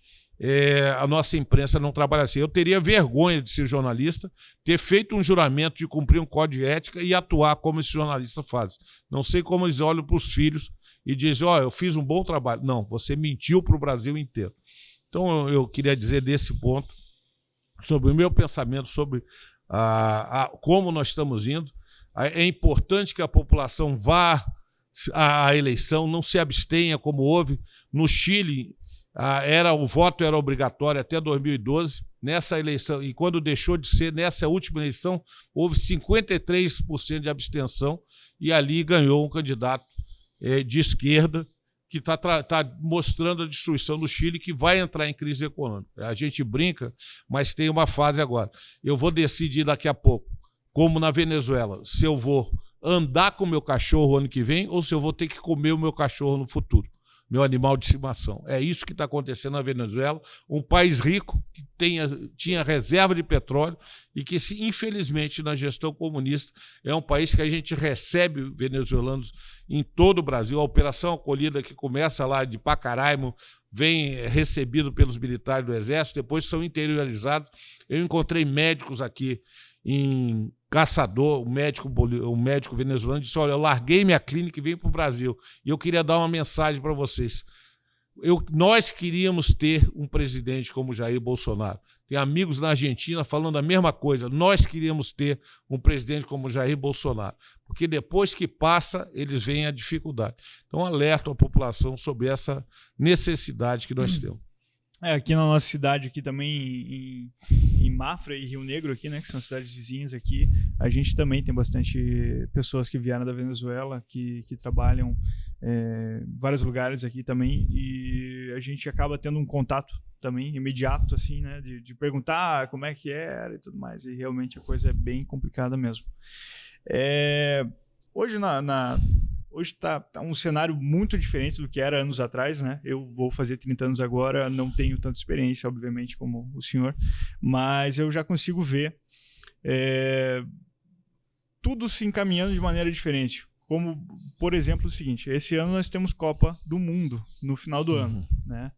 a nossa imprensa não trabalha assim. Eu teria vergonha de ser jornalista, ter feito um juramento de cumprir um código de ética e atuar como esses jornalistas fazem. Não sei como eles olham para os filhos e dizem: eu fiz um bom trabalho. Não, você mentiu para o Brasil inteiro. Então, eu queria dizer desse ponto, sobre o meu pensamento, sobre como nós estamos indo. É importante que a população vá à eleição, não se abstenha, como houve no Chile. O voto era obrigatório até 2012. Nessa eleição, e quando deixou de ser, nessa última eleição, houve 53% de abstenção, e ali ganhou um candidato de esquerda, que está mostrando a destruição do Chile, que vai entrar em crise econômica. A gente brinca, mas tem uma fase agora. Eu vou decidir daqui a pouco, como na Venezuela, se eu vou andar com o meu cachorro ano que vem ou se eu vou ter que comer o meu cachorro no futuro, meu animal de estimação. É isso que está acontecendo na Venezuela, um país rico que tinha reserva de petróleo e que, infelizmente, na gestão comunista, é um país que a gente recebe venezuelanos em todo o Brasil. A Operação Acolhida, que começa lá de Pacaraimo, vem recebido pelos militares do Exército, depois são interiorizados. Eu encontrei médicos aqui em Caçador, um médico venezuelano, disse: olha, eu larguei minha clínica e vim para o Brasil. E eu queria dar uma mensagem para vocês. Nós queríamos ter um presidente como Jair Bolsonaro. Tem amigos na Argentina falando a mesma coisa. Nós queríamos ter um presidente como Jair Bolsonaro. Porque depois que passa, eles veem a dificuldade. Então, alerto a população sobre essa necessidade que nós temos. Aqui na nossa cidade, aqui também em Mafra e Rio Negro, aqui, né, que são cidades vizinhas aqui, a gente também tem bastante pessoas que vieram da Venezuela, que trabalham em vários lugares aqui também, e a gente acaba tendo um contato também imediato, assim, né, de perguntar como é que era e tudo mais, e realmente a coisa é bem complicada mesmo. Hoje Hoje está um cenário muito diferente do que era anos atrás, né? Eu vou fazer 30 anos agora, não tenho tanta experiência, obviamente, como o senhor, mas eu já consigo ver tudo se encaminhando de maneira diferente. Como, por exemplo, o seguinte: esse ano nós temos Copa do Mundo no final do ano, né?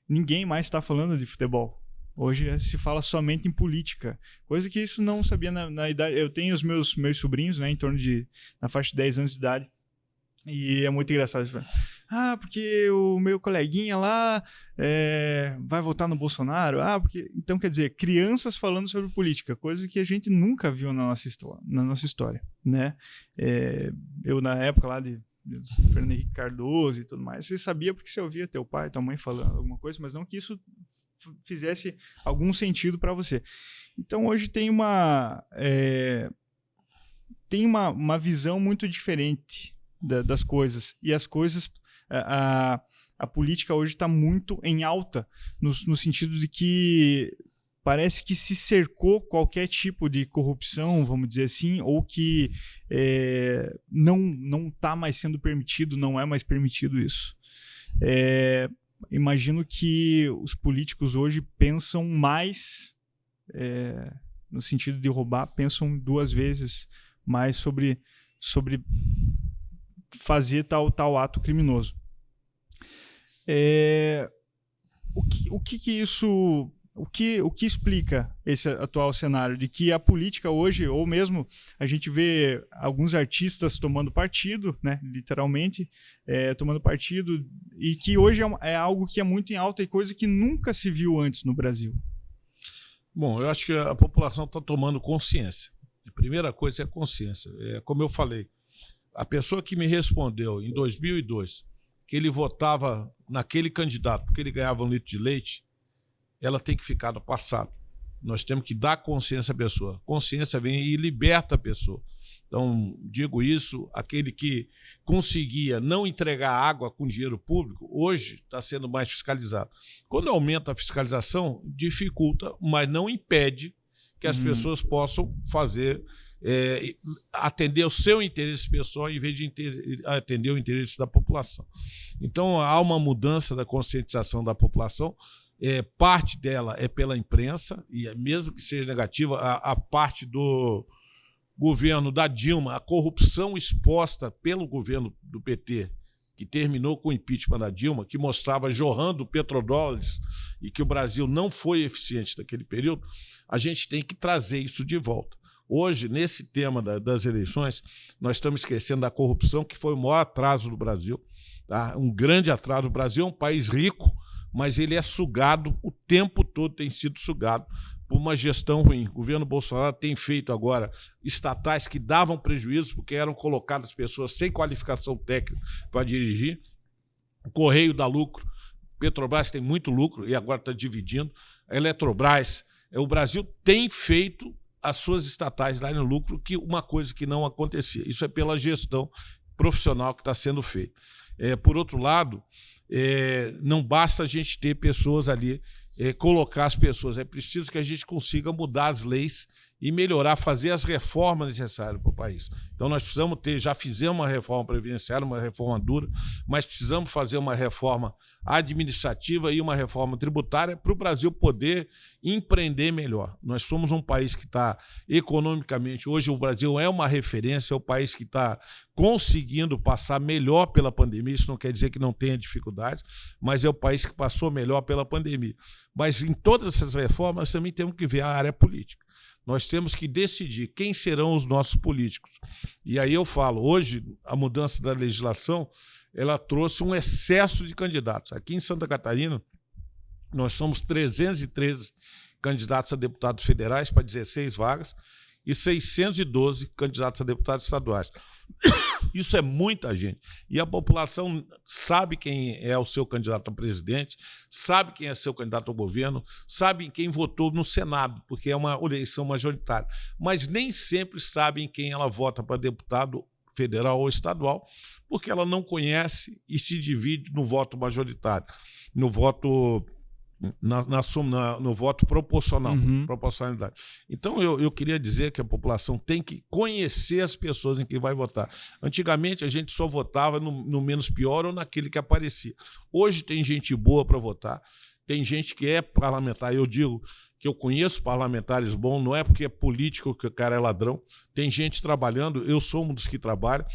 Ninguém mais está falando de futebol. Hoje se fala somente em política, coisa que isso não sabia na idade. Eu tenho os meus sobrinhos, né, em torno na faixa de 10 anos de idade. E é muito engraçado. Porque o meu coleguinha lá vai votar no Bolsonaro. Então, quer dizer, crianças falando sobre política, coisa que a gente nunca viu na nossa história, né? Eu, na época lá de Fernando Henrique Cardoso e tudo mais, você sabia porque você ouvia teu pai, tua mãe falando alguma coisa, mas não que isso fizesse algum sentido para você. Então, hoje tem uma visão muito diferente das coisas, e as coisas, a política hoje está muito em alta, no sentido de que parece que se cercou qualquer tipo de corrupção, vamos dizer assim, ou que não está mais sendo permitido, não é mais permitido isso. Imagino que os políticos hoje pensam mais, no sentido de roubar, pensam 2 vezes mais sobre fazer tal ato criminoso. O que explica esse atual cenário de que a política hoje, ou mesmo a gente vê alguns artistas tomando partido, né, literalmente tomando partido, e que hoje é algo que é muito em alta e coisa que nunca se viu antes no Brasil? Bom, eu acho que a população está tomando consciência. A primeira coisa é consciência. Como eu falei, a pessoa que me respondeu em 2002 que ele votava naquele candidato porque ele ganhava 1 litro de leite, ela tem que ficar no passado. Nós temos que dar consciência à pessoa. Consciência vem e liberta a pessoa. Então, digo isso, aquele que conseguia não entregar água com dinheiro público, hoje está sendo mais fiscalizado. Quando aumenta a fiscalização, dificulta, mas não impede que as pessoas possam fazer, atender o seu interesse pessoal em vez de atender o interesse da população. Então, há uma mudança da conscientização da população. Parte dela é pela imprensa, e mesmo que seja negativa, a parte do governo da Dilma, a corrupção exposta pelo governo do PT, que terminou com o impeachment da Dilma, que mostrava jorrando petrodólares e que o Brasil não foi eficiente naquele período, a gente tem que trazer isso de volta. Hoje, nesse tema das eleições, nós estamos esquecendo da corrupção, que foi o maior atraso do Brasil, tá? Um grande atraso. O Brasil é um país rico, mas ele é sugado, o tempo todo tem sido sugado por uma gestão ruim. O governo Bolsonaro tem feito agora estatais que davam prejuízo porque eram colocadas pessoas sem qualificação técnica para dirigir. O Correio dá lucro, Petrobras tem muito lucro e agora está dividindo. A Eletrobras, o Brasil tem feito as suas estatais darem lucro, que uma coisa que não acontecia. Isso é pela gestão profissional que está sendo feita. Por outro lado, não basta a gente ter pessoas ali, colocar as pessoas. É preciso que a gente consiga mudar as leis e melhorar, fazer as reformas necessárias para o país. Então nós precisamos já fizemos uma reforma previdenciária, uma reforma dura, mas precisamos fazer uma reforma administrativa e uma reforma tributária para o Brasil poder empreender melhor. Nós somos um país que está economicamente, hoje o Brasil é uma referência, é o país que está conseguindo passar melhor pela pandemia. Isso não quer dizer que não tenha dificuldades, mas é o país que passou melhor pela pandemia. Mas em todas essas reformas também temos que ver a área política. Nós temos que decidir quem serão os nossos políticos. E aí eu falo, hoje a mudança da legislação, ela trouxe um excesso de candidatos. Aqui em Santa Catarina, nós somos 313 candidatos a deputados federais para 16 vagas e 612 candidatos a deputados estaduais. Isso é muita gente. E a população sabe quem é o seu candidato a presidente, sabe quem é seu candidato ao governo, sabe quem votou no Senado, porque é uma eleição majoritária. Mas nem sempre sabem quem ela vota para deputado federal ou estadual, porque ela não conhece e se divide no voto majoritário, no voto no voto proporcional, proporcionalidade. Então, eu queria dizer que a população tem que conhecer as pessoas em quem vai votar. Antigamente, a gente só votava no menos pior ou naquele que aparecia. Hoje tem gente boa para votar, tem gente que é parlamentar. Eu digo que eu conheço parlamentares bons, não é porque é político que o cara é ladrão. Tem gente trabalhando, eu sou um dos que trabalha.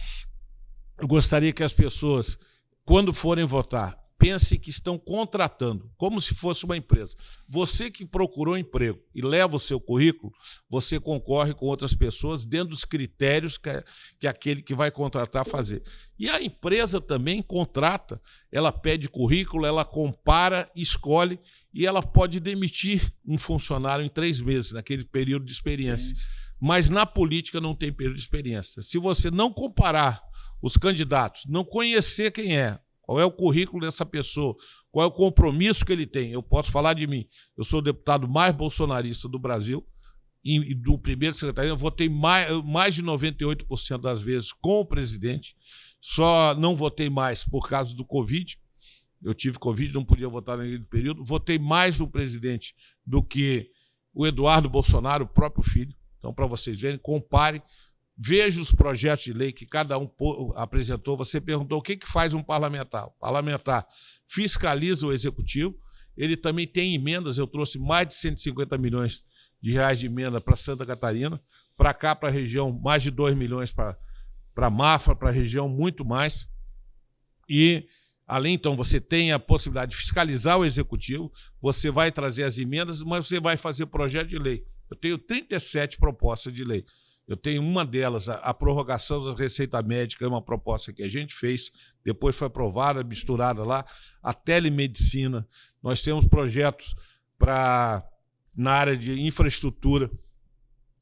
Eu gostaria que as pessoas, quando forem votar, pense que estão contratando, como se fosse uma empresa. Você que procurou emprego e leva o seu currículo, você concorre com outras pessoas dentro dos critérios que aquele que vai contratar fazer. E a empresa também contrata, ela pede currículo, ela compara, escolhe e ela pode demitir um funcionário em 3 meses, naquele período de experiência. Mas na política não tem período de experiência. Se você não comparar os candidatos, não conhecer quem é, qual é o currículo dessa pessoa, qual é o compromisso que ele tem. Eu posso falar de mim. Eu sou o deputado mais bolsonarista do Brasil e do primeiro secretário. Eu votei mais de 98% das vezes com o presidente. Só não votei mais por causa do Covid. Eu tive Covid, não podia votar naquele período. Votei mais no presidente do que o Eduardo Bolsonaro, o próprio filho. Então, para vocês verem, comparem. Veja os projetos de lei que cada um apresentou. Você perguntou o que faz um parlamentar. O parlamentar fiscaliza o executivo, ele também tem emendas. Eu trouxe mais de 150 milhões de reais de emenda para Santa Catarina, para cá, para a região, mais de 2 milhões para Mafra, para a região, muito mais. E, além, então, você tem a possibilidade de fiscalizar o executivo, você vai trazer as emendas, mas você vai fazer projeto de lei. Eu tenho 37 propostas de lei. Eu tenho uma delas, a prorrogação da receita médica, é uma proposta que a gente fez, depois foi aprovada, misturada lá, a telemedicina. Nós temos projetos na área de infraestrutura.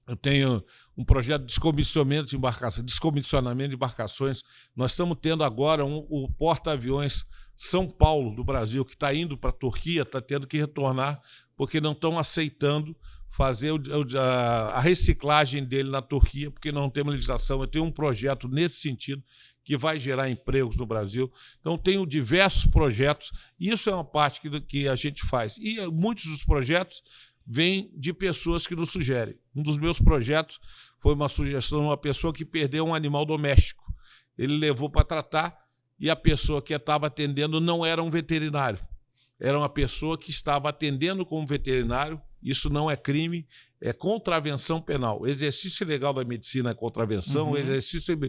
Eu tenho um projeto de descomissionamento de embarcações. Nós estamos tendo agora o porta-aviões São Paulo, do Brasil, que está indo para a Turquia, está tendo que retornar porque não estão aceitando fazer a reciclagem dele na Turquia, porque não temos legislação. Eu tenho um projeto nesse sentido que vai gerar empregos no Brasil. Então, tenho diversos projetos. Isso é uma parte que a gente faz. E muitos dos projetos vêm de pessoas que nos sugerem. Um dos meus projetos foi uma sugestão de uma pessoa que perdeu um animal doméstico. Ele levou para tratar e a pessoa que estava atendendo não era um veterinário. Era uma pessoa que estava atendendo como veterinário. Isso não é crime, é contravenção penal. O exercício ilegal da medicina é contravenção, o exercício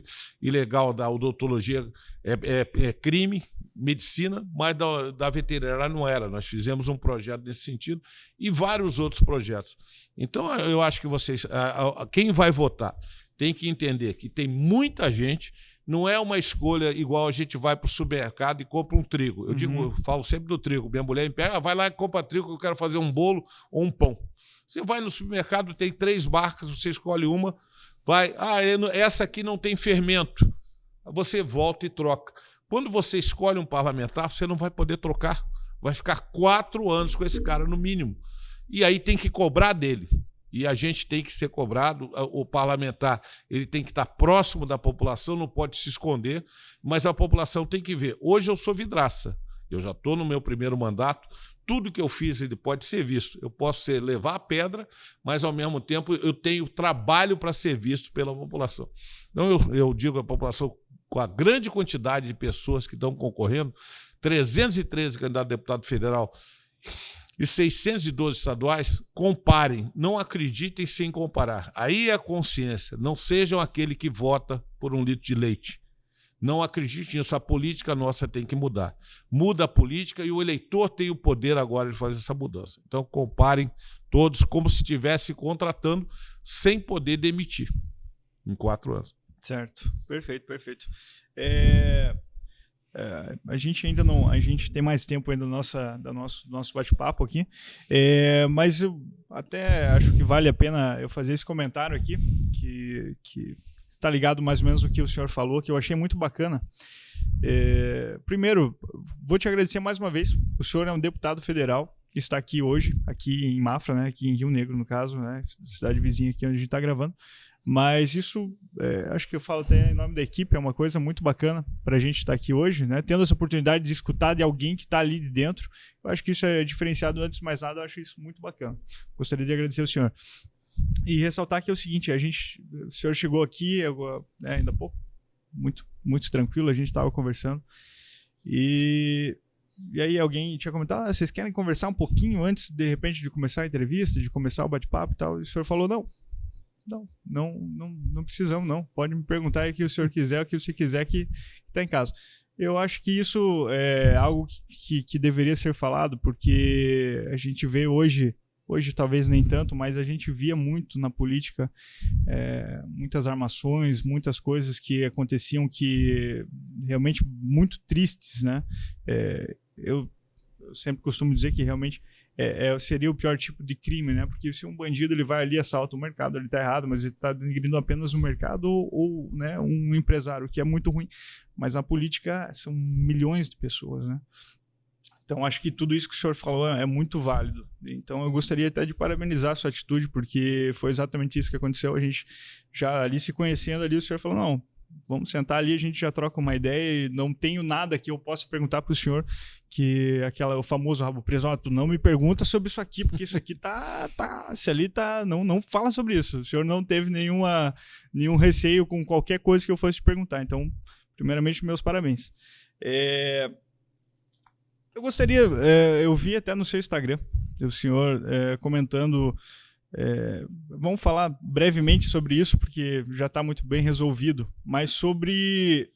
ilegal da odontologia é crime, medicina, mas da veterinária não era. Nós fizemos um projeto nesse sentido e vários outros projetos. Então, eu acho que vocês, quem vai votar, tem que entender que tem muita gente. Não é uma escolha igual a gente vai para o supermercado e compra um trigo. Eu falo sempre do trigo. Minha mulher me pega, vai lá e compra trigo que eu quero fazer um bolo ou um pão. Você vai no supermercado, tem 3 marcas, você escolhe uma, vai, essa aqui não tem fermento. Você volta e troca. Quando você escolhe um parlamentar, você não vai poder trocar. Vai ficar 4 anos com esse cara no mínimo. E aí tem que cobrar dele. E a gente tem que ser cobrado, o parlamentar ele tem que estar próximo da população, não pode se esconder, mas a população tem que ver. Hoje eu sou vidraça, eu já estou no meu primeiro mandato, tudo que eu fiz ele pode ser visto. Eu posso levar a pedra, mas ao mesmo tempo eu tenho trabalho para ser visto pela população. Então eu digo à população, com a grande quantidade de pessoas que estão concorrendo, 313 candidatos a deputado federal, e 612 estaduais, comparem, não acreditem sem comparar. Aí é a consciência, não sejam aquele que vota por 1 litro de leite. Não acreditem nisso, a política nossa tem que mudar. Muda a política e o eleitor tem o poder agora de fazer essa mudança. Então comparem todos como se estivesse contratando sem poder demitir em 4 anos. Certo, perfeito, perfeito. A gente ainda não, a gente tem mais tempo ainda do nosso bate-papo aqui, mas eu até acho que vale a pena eu fazer esse comentário aqui, que está ligado mais ou menos ao que o senhor falou, que eu achei muito bacana. Primeiro, vou te agradecer mais uma vez. O senhor é um deputado federal que está aqui hoje, aqui em Mafra, né, aqui em Rio Negro, no caso, né, cidade vizinha aqui onde a gente está gravando. Mas isso, acho que eu falo até em nome da equipe, é uma coisa muito bacana para a gente estar aqui hoje, né? Tendo essa oportunidade de escutar de alguém que está ali de dentro. Eu acho que isso é diferenciado. Antes de mais nada, eu acho isso muito bacana. Gostaria de agradecer ao senhor. E ressaltar que é o seguinte, o senhor chegou aqui ainda há pouco, muito, muito tranquilo, a gente estava conversando. E aí alguém tinha comentado, vocês querem conversar um pouquinho antes, de repente, de começar a entrevista, de começar o bate-papo e tal? E o senhor falou, não precisamos, não. Pode me perguntar o que o senhor quiser, o que você quiser que está em casa. Eu acho que isso é algo que deveria ser falado, porque a gente vê hoje talvez nem tanto, mas a gente via muito na política muitas armações, muitas coisas que aconteciam que realmente muito tristes, né? Eu sempre costumo dizer que realmente seria o pior tipo de crime, né? Porque se um bandido ele vai ali e assalta o mercado, ele está errado, mas ele está denegrindo apenas o mercado ou né, um empresário, que é muito ruim. Mas na política são milhões de pessoas, né? Então acho que tudo isso que o senhor falou é muito válido. Então eu gostaria até de parabenizar a sua atitude, porque foi exatamente isso que aconteceu. A gente já ali se conhecendo ali, o senhor falou, não, vamos sentar ali, a gente já troca uma ideia e não tenho nada que eu possa perguntar para o senhor, que o famoso rabo preso, tu não me pergunta sobre isso aqui, porque isso aqui se ali não fala sobre isso. O senhor não teve nenhum receio com qualquer coisa que eu fosse te perguntar. Então, primeiramente, meus parabéns. Eu gostaria, eu vi até no seu Instagram, o senhor comentando, vamos falar brevemente sobre isso, porque já está muito bem resolvido, mas sobre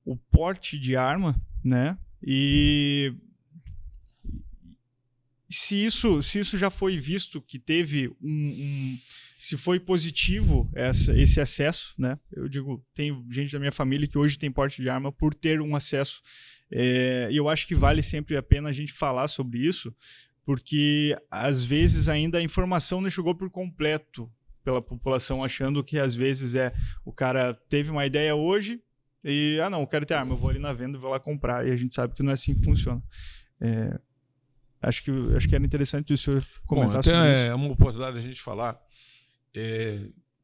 o porte de arma, né? E se isso já foi visto, que teve se foi positivo esse acesso, né? Eu digo, tem gente da minha família que hoje tem porte de arma por ter um acesso. E eu acho que vale sempre a pena a gente falar sobre isso, porque às vezes ainda a informação não chegou por completo pela população, achando que às vezes o cara teve uma ideia hoje, E, não, eu quero ter arma, eu vou ali na venda e vou lá comprar. E a gente sabe que não é assim que funciona. Acho que era interessante o senhor comentar sobre isso. É uma oportunidade de a gente falar.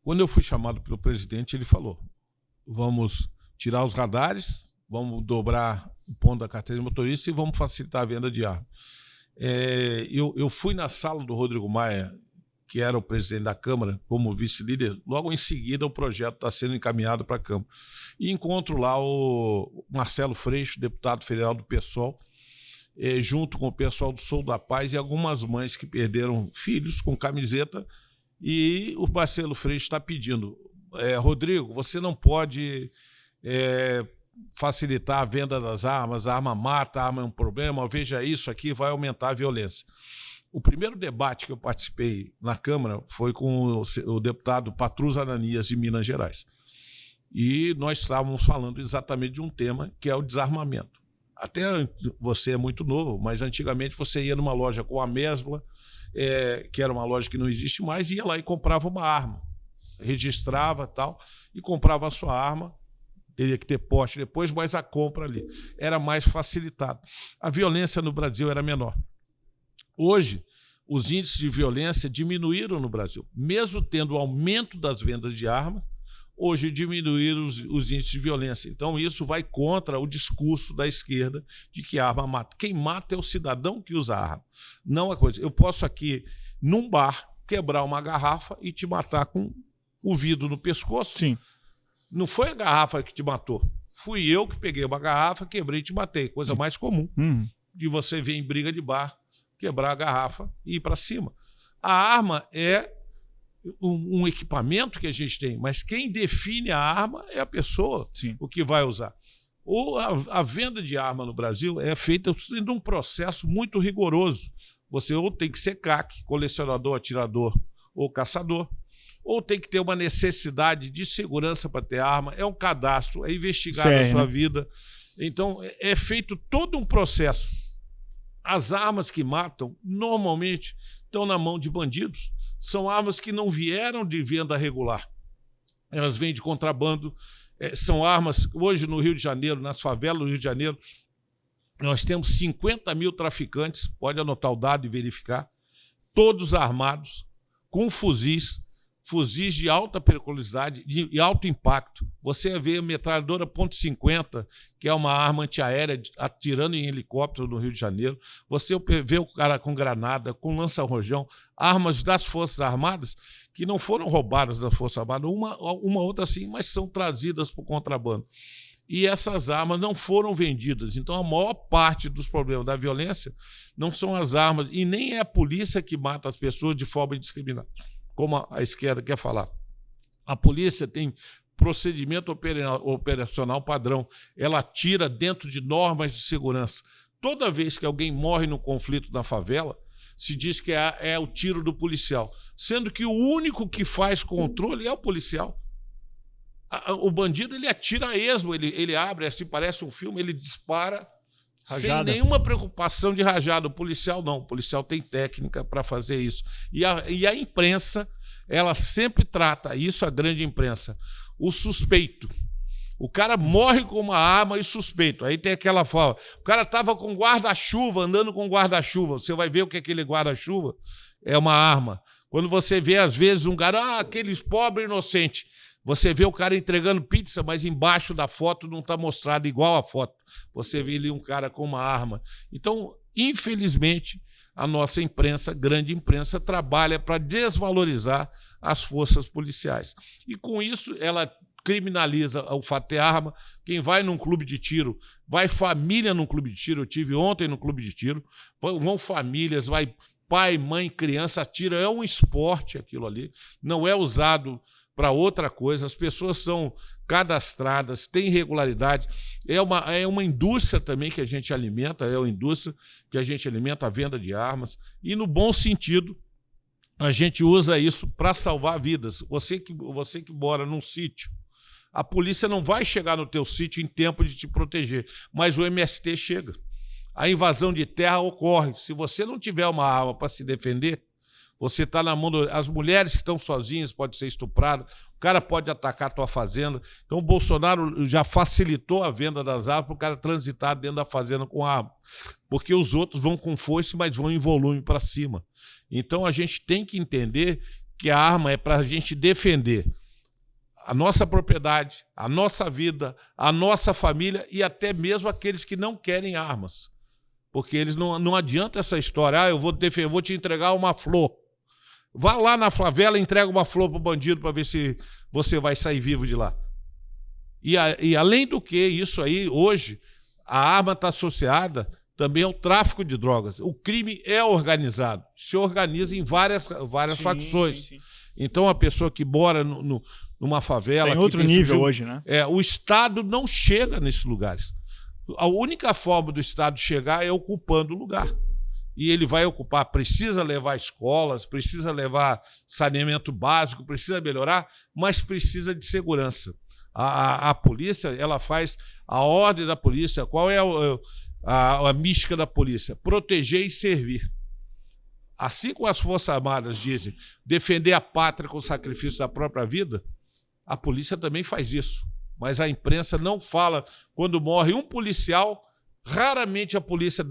Quando eu fui chamado pelo presidente, ele falou: vamos tirar os radares, vamos dobrar o ponto da carteira de motorista e vamos facilitar a venda de arma. Eu fui na sala do Rodrigo Maia, que era o presidente da Câmara, como vice-líder. Logo em seguida o projeto está sendo encaminhado para a Câmara. E encontro lá o Marcelo Freixo, deputado federal do PSOL, junto com o pessoal do Sou da Paz e algumas mães que perderam filhos com camiseta. E o Marcelo Freixo está pedindo: Rodrigo, você não pode facilitar a venda das armas, a arma mata, a arma é um problema, veja isso aqui, vai aumentar a violência. O primeiro debate que eu participei na Câmara foi com o deputado Patrus Ananias, de Minas Gerais. E nós estávamos falando exatamente de um tema, que é o desarmamento. Até você é muito novo, mas antigamente você ia numa loja com a Mesbla, que era uma loja que não existe mais, ia lá e comprava uma arma, registrava tal, e comprava a sua arma. Teria que ter poste depois, mas a compra ali era mais facilitada. A violência no Brasil era menor. Hoje, os índices de violência diminuíram no Brasil. Mesmo tendo aumento das vendas de armas, hoje diminuíram os índices de violência. Então, isso vai contra o discurso da esquerda de que a arma mata. Quem mata é o cidadão que usa a arma, não a coisa. Eu posso aqui, num bar, quebrar uma garrafa e te matar com o vidro no pescoço. Sim. Não foi a garrafa que te matou. Fui eu que peguei uma garrafa, quebrei e te matei. Coisa mais comum de você ver em briga de bar, quebrar a garrafa e ir para cima. A arma é um equipamento que a gente tem, mas quem define a arma é a pessoa, o que vai usar. A venda de arma no Brasil é feita dentro de um processo muito rigoroso. Você ou tem que ser CAC, colecionador, atirador ou caçador, ou tem que ter uma necessidade de segurança para ter arma, é um cadastro, é investigar a sua vida. Então, é feito todo um processo. As armas que matam, normalmente, estão na mão de bandidos. São armas que não vieram de venda regular. Elas vêm de contrabando. São armas... Hoje, no Rio de Janeiro, nas favelas do Rio de Janeiro, nós temos 50 mil traficantes, pode anotar o dado e verificar, todos armados, com fuzis de alta periculosidade e alto impacto. Você vê a metralhadora .50, que é uma arma antiaérea atirando em helicóptero no Rio de Janeiro. Você vê o cara com granada, com lança-rojão, armas das Forças Armadas que não foram roubadas das Forças Armadas, uma outra sim, mas são trazidas por contrabando. E essas armas não foram vendidas. Então, a maior parte dos problemas da violência não são as armas, e nem é a polícia que mata as pessoas de forma indiscriminada, como a esquerda quer falar. A polícia tem procedimento operacional padrão. Ela atira dentro de normas de segurança. Toda vez que alguém morre no conflito na favela, se diz que é o tiro do policial, sendo que o único que faz controle é o policial. O bandido, ele atira a esmo, ele abre, assim parece um filme, ele dispara rajada, sem nenhuma preocupação de rajada. O policial não, o policial tem técnica para fazer isso. E a imprensa, ela sempre trata isso, a grande imprensa, o suspeito. O cara morre com uma arma e suspeito. Aí tem aquela fala, o cara estava com guarda-chuva, andando com guarda-chuva. Você vai ver o que é aquele guarda-chuva? É uma arma. Quando você vê, às vezes, um cara, aqueles pobre inocente. Você vê o cara entregando pizza, mas embaixo da foto não está mostrado igual a foto. Você vê ali um cara com uma arma. Então, infelizmente, a nossa imprensa, grande imprensa, trabalha para desvalorizar as forças policiais. E com isso, ela criminaliza o fato de ter arma. Quem vai num clube de tiro, vai família num clube de tiro. Eu tive ontem no clube de tiro. Vão famílias, vai pai, mãe, criança, atira. É um esporte aquilo ali. Não é usado para outra coisa. As pessoas são cadastradas, têm regularidade. É uma indústria também que a gente alimenta, é uma indústria que a gente alimenta a venda de armas. E, no bom sentido, a gente usa isso para salvar vidas. Você que mora num sítio, a polícia não vai chegar no teu sítio em tempo de te proteger, mas o MST chega. A invasão de terra ocorre. Se você não tiver uma arma para se defender, Você está na mão as mulheres que estão sozinhas podem ser estupradas, o cara pode atacar a tua fazenda. Então o Bolsonaro já facilitou a venda das armas para o cara transitar dentro da fazenda com arma. Porque os outros vão com foice, mas vão em volume para cima. Então a gente tem que entender que a arma é para a gente defender a nossa propriedade, a nossa vida, a nossa família e até mesmo aqueles que não querem armas. Porque eles não adianta essa história, eu vou te entregar uma flor. Vá lá na favela e entrega uma flor para o bandido para ver se você vai sair vivo de lá. E além do que, isso aí, hoje, a arma está associada também ao tráfico de drogas. O crime é organizado, se organiza em várias facções. Sim. Então, a pessoa que mora numa favela... Tem outro nível hoje, né? O Estado não chega nesses lugares. A única forma do Estado chegar é ocupando o lugar. E ele vai ocupar, precisa levar escolas, precisa levar saneamento básico, precisa melhorar, mas precisa de segurança. A polícia, ela faz a ordem da polícia. Qual é a mística da polícia? Proteger e servir. Assim como as Forças Armadas dizem defender a pátria com o sacrifício da própria vida, a polícia também faz isso. Mas a imprensa não fala quando morre um policial. Raramente a imprensa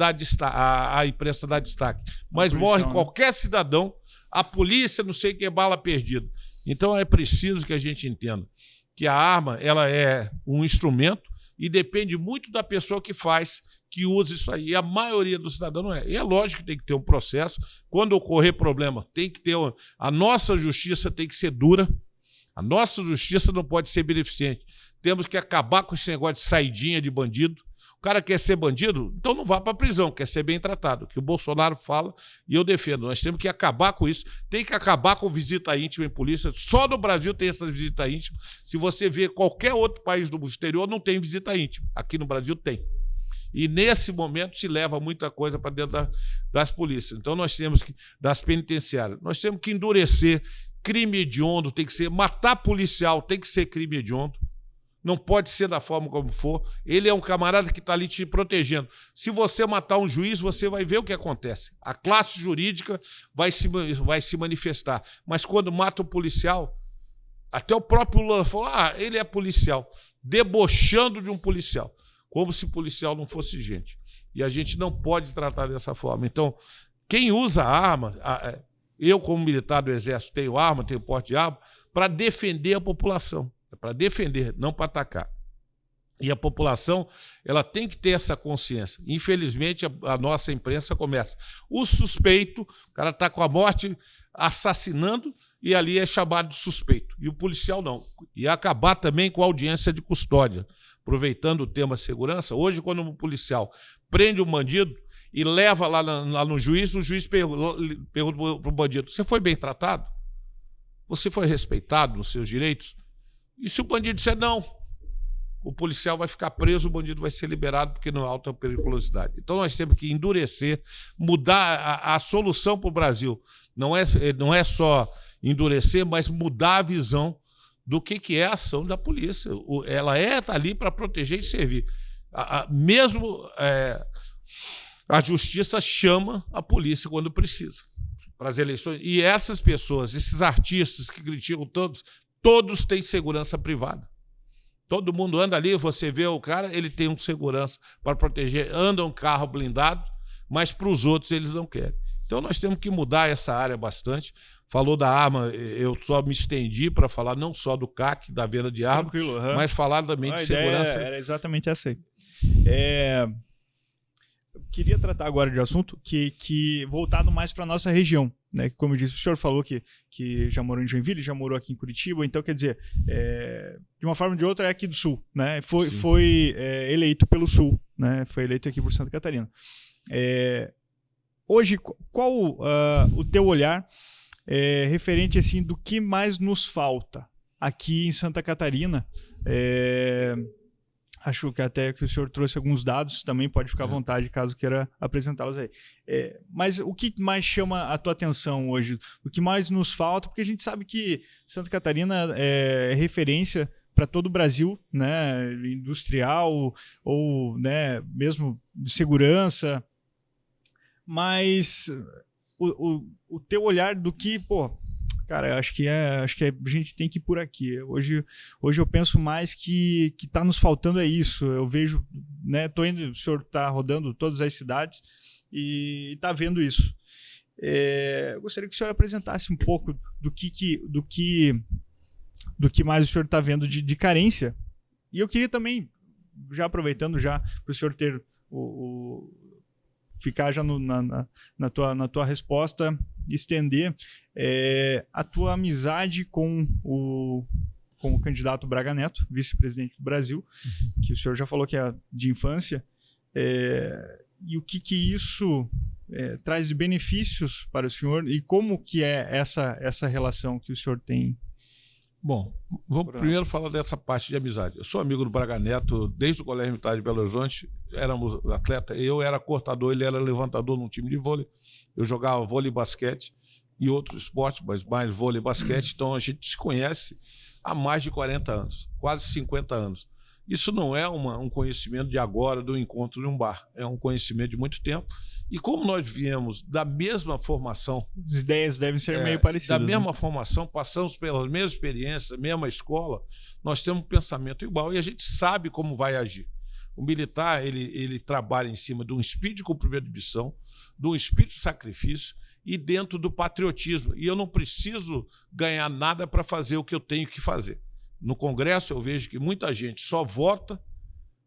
dá destaque, mas morre qualquer cidadão, a polícia não sei que é bala perdida. Então é preciso que a gente entenda que a arma ela é um instrumento e depende muito da pessoa que faz, que usa isso aí. E a maioria do cidadão não é. E é lógico que tem que ter um processo. Quando ocorrer problema, tem que ter a nossa justiça tem que ser dura. A nossa justiça não pode ser beneficente. Temos que acabar com esse negócio de saidinha de bandido. O cara quer ser bandido, então não vá para a prisão, quer ser bem tratado, que o Bolsonaro fala e eu defendo. Nós temos que acabar com isso, tem que acabar com visita íntima em polícia. Só no Brasil tem essa visita íntima. Se você vê qualquer outro país do exterior, não tem visita íntima. Aqui no Brasil tem. E nesse momento se leva muita coisa para dentro das polícias. Então nós temos que, das penitenciárias, nós temos que endurecer. Crime hediondo tem que ser, matar policial tem que ser crime hediondo. Não pode ser da forma como for. Ele é um camarada que está ali te protegendo. Se você matar um juiz, você vai ver o que acontece. A classe jurídica vai se manifestar. Mas quando mata um policial, até o próprio Lula falou, ele é policial, debochando de um policial, como se policial não fosse gente. E a gente não pode tratar dessa forma. Então, quem usa a arma, eu como militar do Exército tenho arma, tenho porte de arma, para defender a população. Para defender, não para atacar. E a população ela tem que ter essa consciência. Infelizmente, a nossa imprensa começa. O suspeito, o cara está com a morte, assassinando, e ali é chamado de suspeito. E o policial não. E acabar também com a audiência de custódia. Aproveitando o tema segurança, hoje, quando um policial prende um bandido e leva lá no juiz, o juiz pergunta para o bandido, você foi bem tratado? Você foi respeitado nos seus direitos? E se o bandido disser não, o policial vai ficar preso, o bandido vai ser liberado porque não é alta periculosidade. Então nós temos que endurecer, mudar a solução para o Brasil. Não é só endurecer, mas mudar a visão do que é a ação da polícia. Ela está ali para proteger e servir. Mesmo a justiça chama a polícia quando precisa para as eleições. E essas pessoas, esses artistas que criticam todos têm segurança privada. Todo mundo anda ali, você vê o cara, ele tem um segurança para proteger, anda um carro blindado, mas para os outros eles não querem. Então nós temos que mudar essa área bastante. Falou da arma, eu só me estendi para falar não só do CAC, da venda de arma, mas falar também de segurança. Era exatamente essa aí. Eu queria tratar agora de um assunto que voltado mais para a nossa região. Né? Como eu disse, o senhor falou que já morou em Joinville, já morou aqui em Curitiba, então quer dizer, de uma forma ou de outra é aqui do Sul, né? Foi eleito pelo Sul, né? Foi eleito aqui por Santa Catarina. Hoje, qual o teu olhar referente assim, do que mais nos falta aqui em Santa Catarina? Acho que até que o senhor trouxe alguns dados, também pode ficar à vontade caso queira apresentá-los aí. Mas o que mais chama a tua atenção hoje? O que mais nos falta? Porque a gente sabe que Santa Catarina é referência para todo o Brasil, né? Industrial ou né, mesmo de segurança. Mas o teu olhar do que, pô, cara, eu acho que a gente tem que ir por aqui. Hoje eu penso mais que tá nos faltando é isso. Eu vejo, né, o senhor tá rodando todas as cidades e tá vendo isso. Eu gostaria que o senhor apresentasse um pouco do que mais o senhor está vendo de carência. E eu queria também, já aproveitando já para o senhor ter ficar já na tua resposta, estender a tua amizade com o candidato Braga Neto, vice-presidente do Brasil, que o senhor já falou que é de infância, e o que isso traz de benefícios para o senhor e como que é essa relação que o senhor tem? Bom, vamos primeiro falar dessa parte de amizade. Eu sou amigo do Braga Neto desde o Colégio Militar de Belo Horizonte, éramos atletas, eu era cortador, ele era levantador num time de vôlei, eu jogava vôlei e basquete e outros esportes, mas mais vôlei e basquete, então a gente se conhece há mais de 40 anos, quase 50 anos. Isso não é um conhecimento de agora, do encontro de um bar. É um conhecimento de muito tempo. E como nós viemos da mesma formação... As ideias devem ser meio parecidas. Da mesma formação, passamos pelas mesmas experiências, mesma escola, nós temos um pensamento igual e a gente sabe como vai agir. O militar, ele trabalha em cima de um espírito de cumprimento de missão, de um espírito de sacrifício e dentro do patriotismo. E eu não preciso ganhar nada para fazer o que eu tenho que fazer. No Congresso, eu vejo que muita gente só vota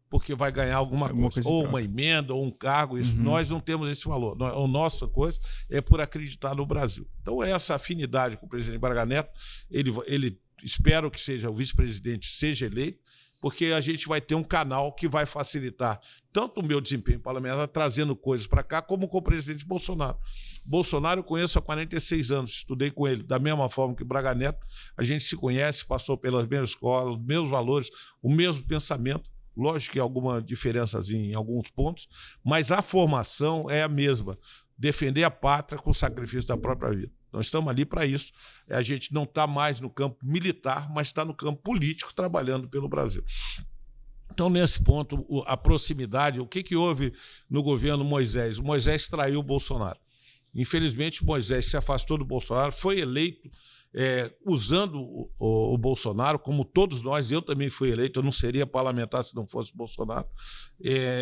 porque vai ganhar alguma coisa, ou uma emenda, ou um cargo. Isso. Nós não temos esse valor. A nossa coisa é por acreditar no Brasil. Então, essa afinidade com o presidente Braga Neto, ele espero que seja o vice-presidente, seja eleito, porque a gente vai ter um canal que vai facilitar tanto o meu desempenho parlamentar, trazendo coisas para cá, como com o presidente Bolsonaro. Bolsonaro eu conheço há 46 anos, estudei com ele, da mesma forma que Braga Neto, a gente se conhece, passou pelas mesmas escolas, os mesmos valores, o mesmo pensamento, lógico que há alguma diferençazinha em alguns pontos, mas a formação é a mesma, defender a pátria com o sacrifício da própria vida. Nós estamos ali para isso. A gente não está mais no campo militar, mas está no campo político, trabalhando pelo Brasil. Então, nesse ponto, a proximidade, o que houve no governo Moisés? O Moisés traiu o Bolsonaro. Infelizmente, o Moisés se afastou do Bolsonaro, foi eleito usando o Bolsonaro, como todos nós, eu também fui eleito, eu não seria parlamentar se não fosse o Bolsonaro.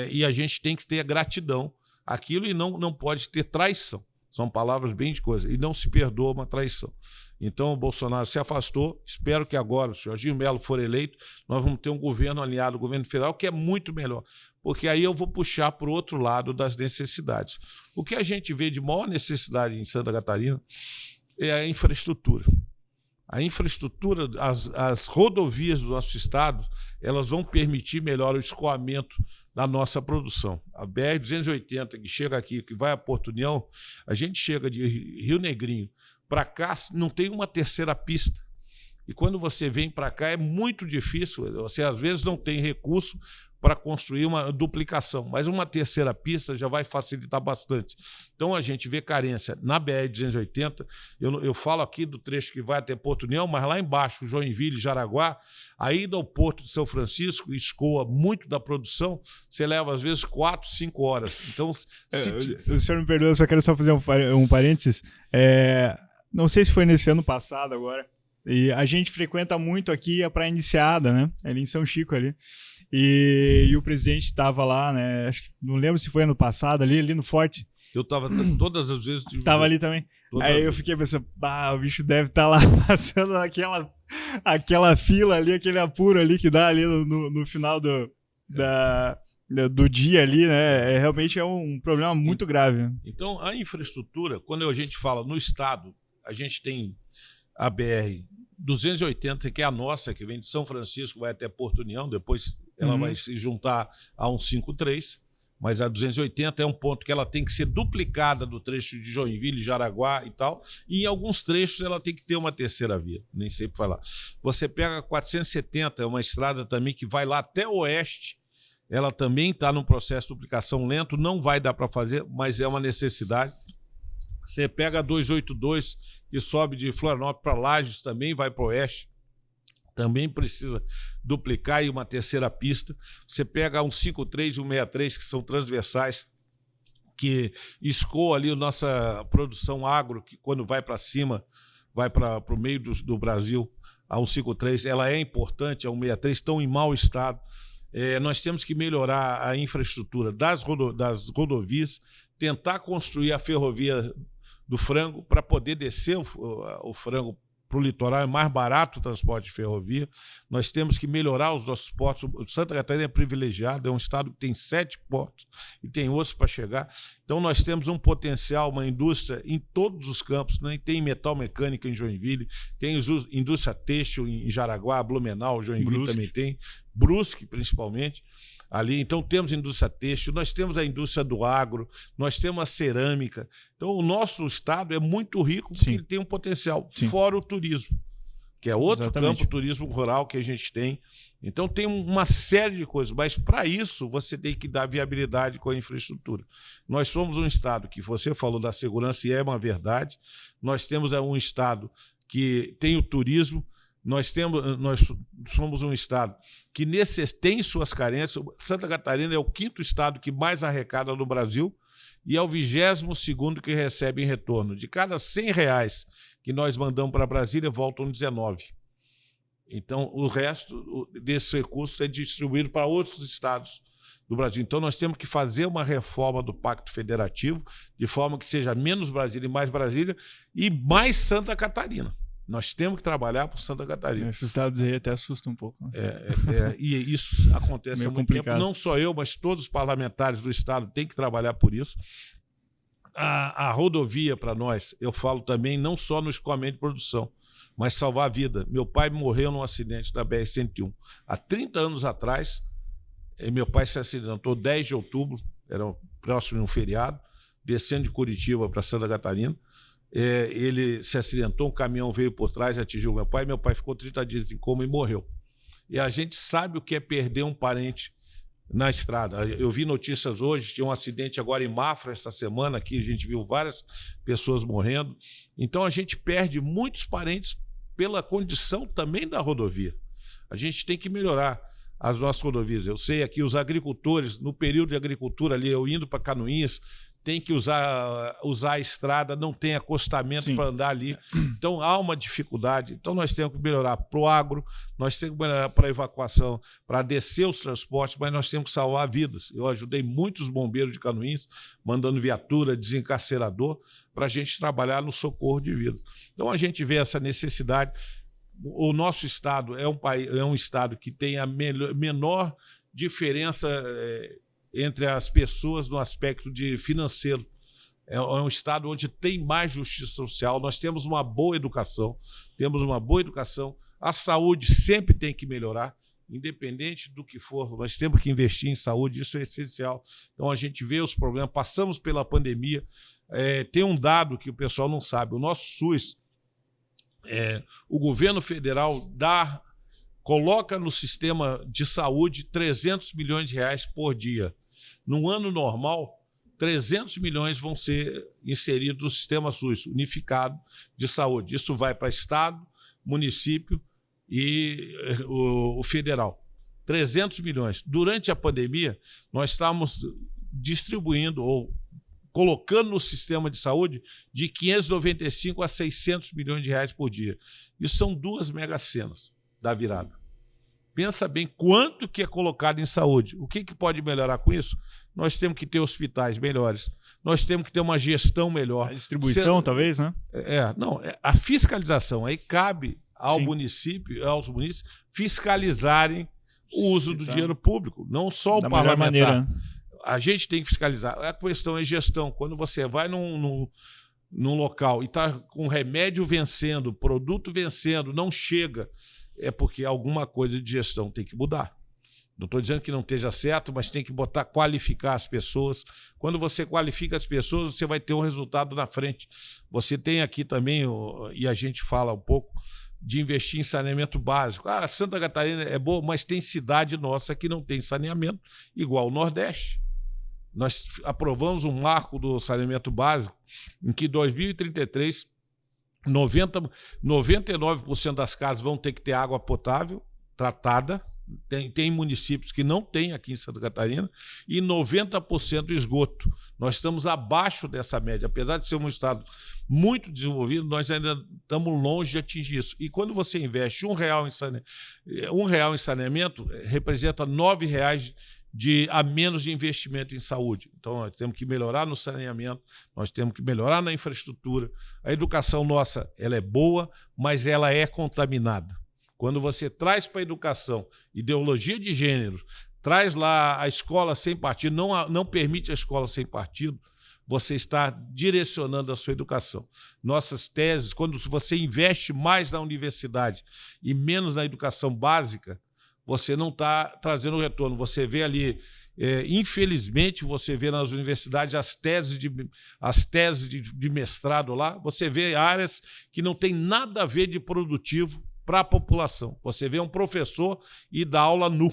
E a gente tem que ter gratidão àquilo e não pode ter traição. São palavras bem de coisa. E não se perdoa uma traição. Então, o Bolsonaro se afastou. Espero que agora, se o Jorginho Melo for eleito, nós vamos ter um governo alinhado ao governo federal, que é muito melhor. Porque aí eu vou puxar para o outro lado das necessidades. O que a gente vê de maior necessidade em Santa Catarina é a infraestrutura. A infraestrutura, as rodovias do nosso estado, elas vão permitir melhor o escoamento da nossa produção. A BR-280, que chega aqui, que vai a Porto União, a gente chega de Rio Negrinho para cá, não tem uma terceira pista. E quando você vem para cá, é muito difícil, você às vezes não tem recurso para construir uma duplicação, mas uma terceira pista já vai facilitar bastante. Então a gente vê carência na BR-280, eu falo aqui do trecho que vai até Porto União, mas lá embaixo, Joinville e Jaraguá, a ida ao Porto de São Francisco escoa muito da produção, você leva às vezes 4, 5 horas. Então, o senhor me perdoa, eu só quero fazer um parênteses. Não sei se foi nesse ano passado agora, e a gente frequenta muito aqui a Praia Iniciada, né? Ali em São Chico ali. E o presidente estava lá, né? Acho que não lembro se foi ano passado, ali no Forte. Eu estava todas as vezes. Estava ali também. Aí eu fiquei pensando, o bicho deve estar lá passando aquela fila ali, aquele apuro ali que dá ali no final do dia ali, né? Realmente é um problema muito grave. Então, a infraestrutura, quando a gente fala no estado, a gente tem a BR-280, que é a nossa, que vem de São Francisco, vai até Porto União, depois ela vai se juntar a 153, mas a 280 é um ponto que ela tem que ser duplicada do trecho de Joinville, Jaraguá e tal, e em alguns trechos ela tem que ter uma terceira via, nem sempre vai lá. Você pega a 470, é uma estrada também que vai lá até o oeste, ela também está num processo de duplicação lento, não vai dar para fazer, mas é uma necessidade. Você pega a 282, que sobe de Florianópolis para Lages, também vai para o oeste, também precisa duplicar e uma terceira pista. Você pega a 153 e 163, que são transversais, que escoa ali a nossa produção agro, que quando vai para cima, vai para o meio do Brasil, a 153, ela é importante, a 163, estão em mau estado. Nós temos que melhorar a infraestrutura das rodovias, tentar construir a ferrovia do frango para poder descer o frango para o litoral. É mais barato o transporte de ferrovia. Nós temos que melhorar os nossos portos. Santa Catarina é privilegiado, é um estado que tem 7 portos e tem outros para chegar. Então nós temos um potencial, uma indústria em todos os campos, né? Tem metal mecânica em Joinville, tem indústria têxtil em Jaraguá, Blumenau, Joinville Brusque. Também tem, Brusque principalmente. Ali, então temos indústria têxtil, nós temos a indústria do agro, nós temos a cerâmica. Então o nosso estado é muito rico porque ele tem um potencial, fora o turismo, que é outro campo, turismo rural que a gente tem. Então tem uma série de coisas, mas para isso você tem que dar viabilidade com a infraestrutura. Nós somos um estado que você falou da segurança e é uma verdade, nós temos um estado que tem o turismo, nós somos um estado que tem suas carências. Santa Catarina é o 5º estado que mais arrecada no Brasil e é o 22º que recebe em retorno. De cada R$100 que nós mandamos para Brasília, voltam 19. Então, o resto desses recursos é distribuído para outros estados do Brasil. Então, nós temos que fazer uma reforma do Pacto Federativo de forma que seja menos Brasília e mais Santa Catarina. Nós temos que trabalhar por Santa Catarina. Esses estados aí até assustam um pouco. Né? E isso acontece há muito tempo. Não só eu, mas todos os parlamentares do estado têm que trabalhar por isso. A rodovia, para nós, eu falo também, não só no escoamento de produção, mas salvar a vida. Meu pai morreu num acidente da BR-101. Há 30 anos atrás, meu pai se acidentou 10 de outubro, era próximo de um feriado, descendo de Curitiba para Santa Catarina. Ele se acidentou, um caminhão veio por trás e atingiu meu pai ficou 30 dias em coma e morreu. E a gente sabe o que é perder um parente na estrada. Eu vi notícias hoje, tinha um acidente agora em Mafra, essa semana aqui, a gente viu várias pessoas morrendo. Então a gente perde muitos parentes pela condição também da rodovia. A gente tem que melhorar as nossas rodovias. Eu sei aqui, os agricultores, no período de agricultura ali, eu indo para Canoinhas, tem que usar a estrada, não tem acostamento para andar ali. Então há uma dificuldade. Então nós temos que melhorar para o agro, nós temos que melhorar para a evacuação, para descer os transportes, mas nós temos que salvar vidas. Eu ajudei muitos bombeiros de Canoinhas, mandando viatura, desencarcerador, para a gente trabalhar no socorro de vidas. Então a gente vê essa necessidade. O nosso estado é um estado que tem a menor diferença entre as pessoas no aspecto financeiro. É um estado onde tem mais justiça social, nós temos uma boa educação, a saúde sempre tem que melhorar, independente do que for, nós temos que investir em saúde, isso é essencial. Então a gente vê os problemas, passamos pela pandemia, tem um dado que o pessoal não sabe, o nosso SUS, o governo federal coloca no sistema de saúde R$300 milhões por dia. Num ano normal, 300 milhões vão ser inseridos no sistema SUS, unificado de saúde. Isso vai para estado, município e o federal. 300 milhões. Durante a pandemia, nós estávamos distribuindo ou colocando no sistema de saúde de 595 a 600 milhões de reais por dia. Isso são 2 mega-senas da virada. Pensa bem quanto que é colocado em saúde. O que pode melhorar com isso? Nós temos que ter hospitais melhores, nós temos que ter uma gestão melhor. A distribuição, talvez, né? A fiscalização. Aí cabe aos municípios fiscalizarem o uso do dinheiro público, não só o parlamentar. Maneira. A gente tem que fiscalizar. A questão é gestão. Quando você vai num local e está com remédio vencendo, produto vencendo, não chega, é porque alguma coisa de gestão tem que mudar. Não estou dizendo que não esteja certo, mas tem que qualificar as pessoas. Quando você qualifica as pessoas, você vai ter um resultado na frente. Você tem aqui também, e a gente fala um pouco, de investir em saneamento básico. Santa Catarina é boa, mas tem cidade nossa que não tem saneamento, igual o Nordeste. Nós aprovamos um marco do saneamento básico em que em 2033 99% das casas vão ter que ter água potável, tratada, Tem municípios que não tem aqui em Santa Catarina, e 90% esgoto. Nós estamos abaixo dessa média. Apesar de ser um estado muito desenvolvido, nós ainda estamos longe de atingir isso. E quando você investe R$1 em saneamento, representa R$9 a menos de investimento em saúde. Então, nós temos que melhorar no saneamento, nós temos que melhorar na infraestrutura. A educação nossa, ela é boa, mas ela é contaminada. Quando você traz para a educação ideologia de gênero, traz lá a escola sem partido, não permite a escola sem partido, você está direcionando a sua educação. Nossas teses, quando você investe mais na universidade e menos na educação básica, você não está trazendo retorno. Você vê ali, infelizmente, você vê nas universidades as teses de mestrado lá, você vê áreas que não tem nada a ver de produtivo para a população. Você vê um professor e dá aula nu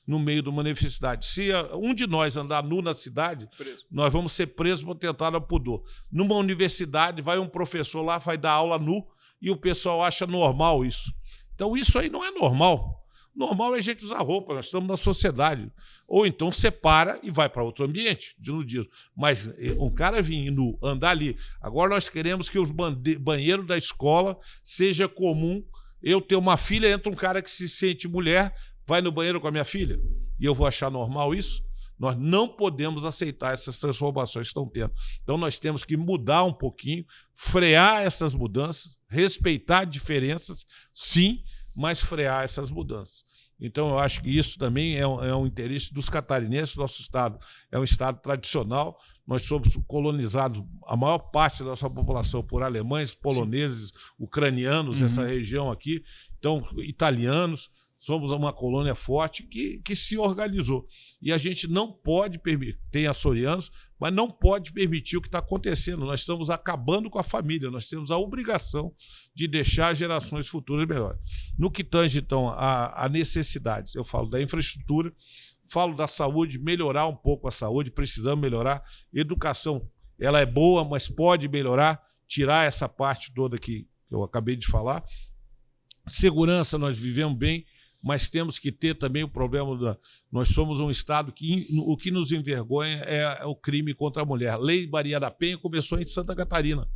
no meio de uma universidade. Se um de nós andar nu na cidade, nós vamos ser presos por tentar a pudor. Numa universidade, vai um professor lá, vai dar aula nu, e o pessoal acha normal isso. Então, isso aí não é normal. Normal é a gente usar roupa, nós estamos na sociedade. Ou então separa e vai para outro ambiente, de nudismo. Mas um cara vir nu, andar ali. Agora nós queremos que os banheiros da escola seja comum. Eu tenho uma filha, entra um cara que se sente mulher, vai no banheiro com a minha filha, e eu vou achar normal isso? Nós não podemos aceitar essas transformações que estão tendo. Então, nós temos que mudar um pouquinho, frear essas mudanças, respeitar diferenças, sim, mas frear essas mudanças. Então, eu acho que isso também é um interesse dos catarinenses. Nosso estado é um estado tradicional. Nós somos colonizados, a maior parte da nossa população, por alemães, poloneses, ucranianos, essa região aqui, então, italianos. Somos uma colônia forte que se organizou. E a gente não pode permitir, tem açorianos, mas não pode permitir o que está acontecendo. Nós estamos acabando com a família, nós temos a obrigação de deixar as gerações futuras melhores. No que tange, então, a necessidades, eu falo da infraestrutura, falo da saúde, melhorar um pouco a saúde, precisamos melhorar. Educação, ela é boa, mas pode melhorar, tirar essa parte toda que eu acabei de falar. Segurança, nós vivemos bem, mas temos que ter também o problema nós somos um estado que o que nos envergonha é o crime contra a mulher. A Lei Maria da Penha começou em Santa Catarina.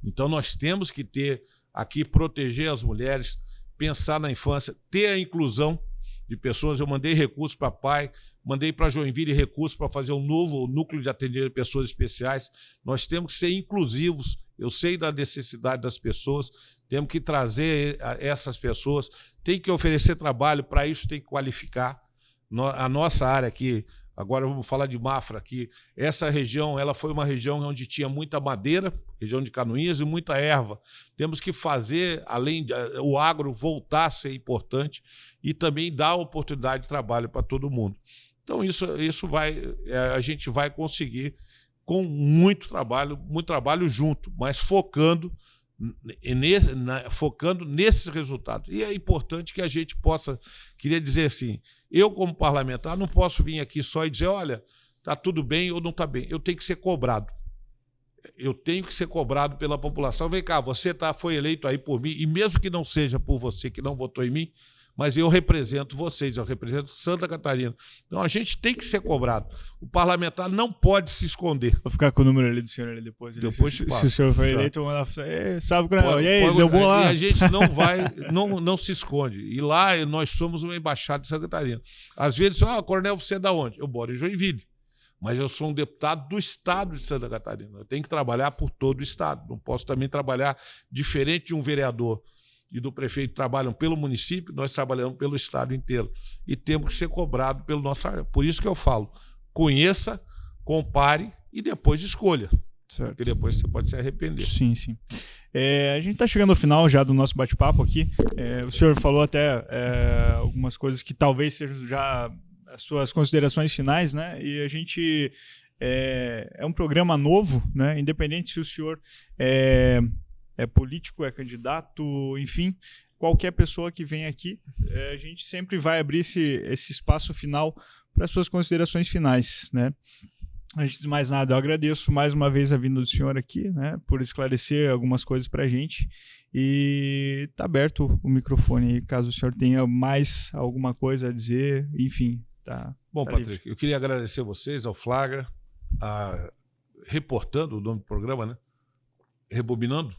Então nós temos que ter aqui, proteger as mulheres, pensar na infância, ter a inclusão de pessoas. Eu mandei recursos para PAI, mandei para Joinville recursos para fazer um novo núcleo de atendimento de pessoas especiais. Nós temos que ser inclusivos. Eu sei da necessidade das pessoas, temos que trazer essas pessoas, tem que oferecer trabalho, para isso tem que qualificar. A nossa área aqui, agora vamos falar de Mafra aqui, essa região ela foi uma região onde tinha muita madeira, região de Canoinhas, e muita erva. Temos que fazer, além o agro voltar a ser importante e também dar oportunidade de trabalho para todo mundo. Então isso a gente vai conseguir com muito trabalho junto, mas focando nesses resultados. E é importante que a gente possa, queria dizer assim, eu como parlamentar não posso vir aqui só e dizer, olha, está tudo bem ou não está bem. Eu tenho que ser cobrado. Eu tenho que ser cobrado pela população. Vem cá, você foi eleito aí por mim, e mesmo que não seja por você, que não votou em mim, mas eu represento vocês, eu represento Santa Catarina. Então a gente tem que ser cobrado. O parlamentar não pode se esconder. Vou ficar com o número ali do senhor ali depois. Se o senhor for eleito, eu vou mandar. Sabe que não. E aí, deu bom lá? E a gente não se esconde. E lá nós somos uma embaixada de Santa Catarina. Às vezes, Coronel, você é da onde? Eu moro em Joinville. Mas eu sou um deputado do estado de Santa Catarina. Eu tenho que trabalhar por todo o estado. Não posso também trabalhar diferente de um vereador e do prefeito que trabalham pelo município, nós trabalhamos pelo estado inteiro. E temos que ser cobrados pelo nosso área. Por isso que eu falo, conheça, compare e depois escolha. Certo. Porque depois você pode se arrepender. Sim, sim. A gente está chegando ao final já do nosso bate-papo aqui. O senhor falou até algumas coisas que talvez sejam já as suas considerações finais, né? E a gente... é um programa novo, né? Independente se o senhor é político, é candidato, enfim, qualquer pessoa que vem aqui, a gente sempre vai abrir esse espaço final para suas considerações finais, né? Antes de mais nada, eu agradeço mais uma vez a vinda do senhor aqui, né, por esclarecer algumas coisas para a gente. E tá aberto o microfone aí, caso o senhor tenha mais alguma coisa a dizer, enfim. Tá, bom, tá Patrick, livre. eu queria agradecer a vocês, ao Flagra, reportando o nome do programa, né? Rebobinando?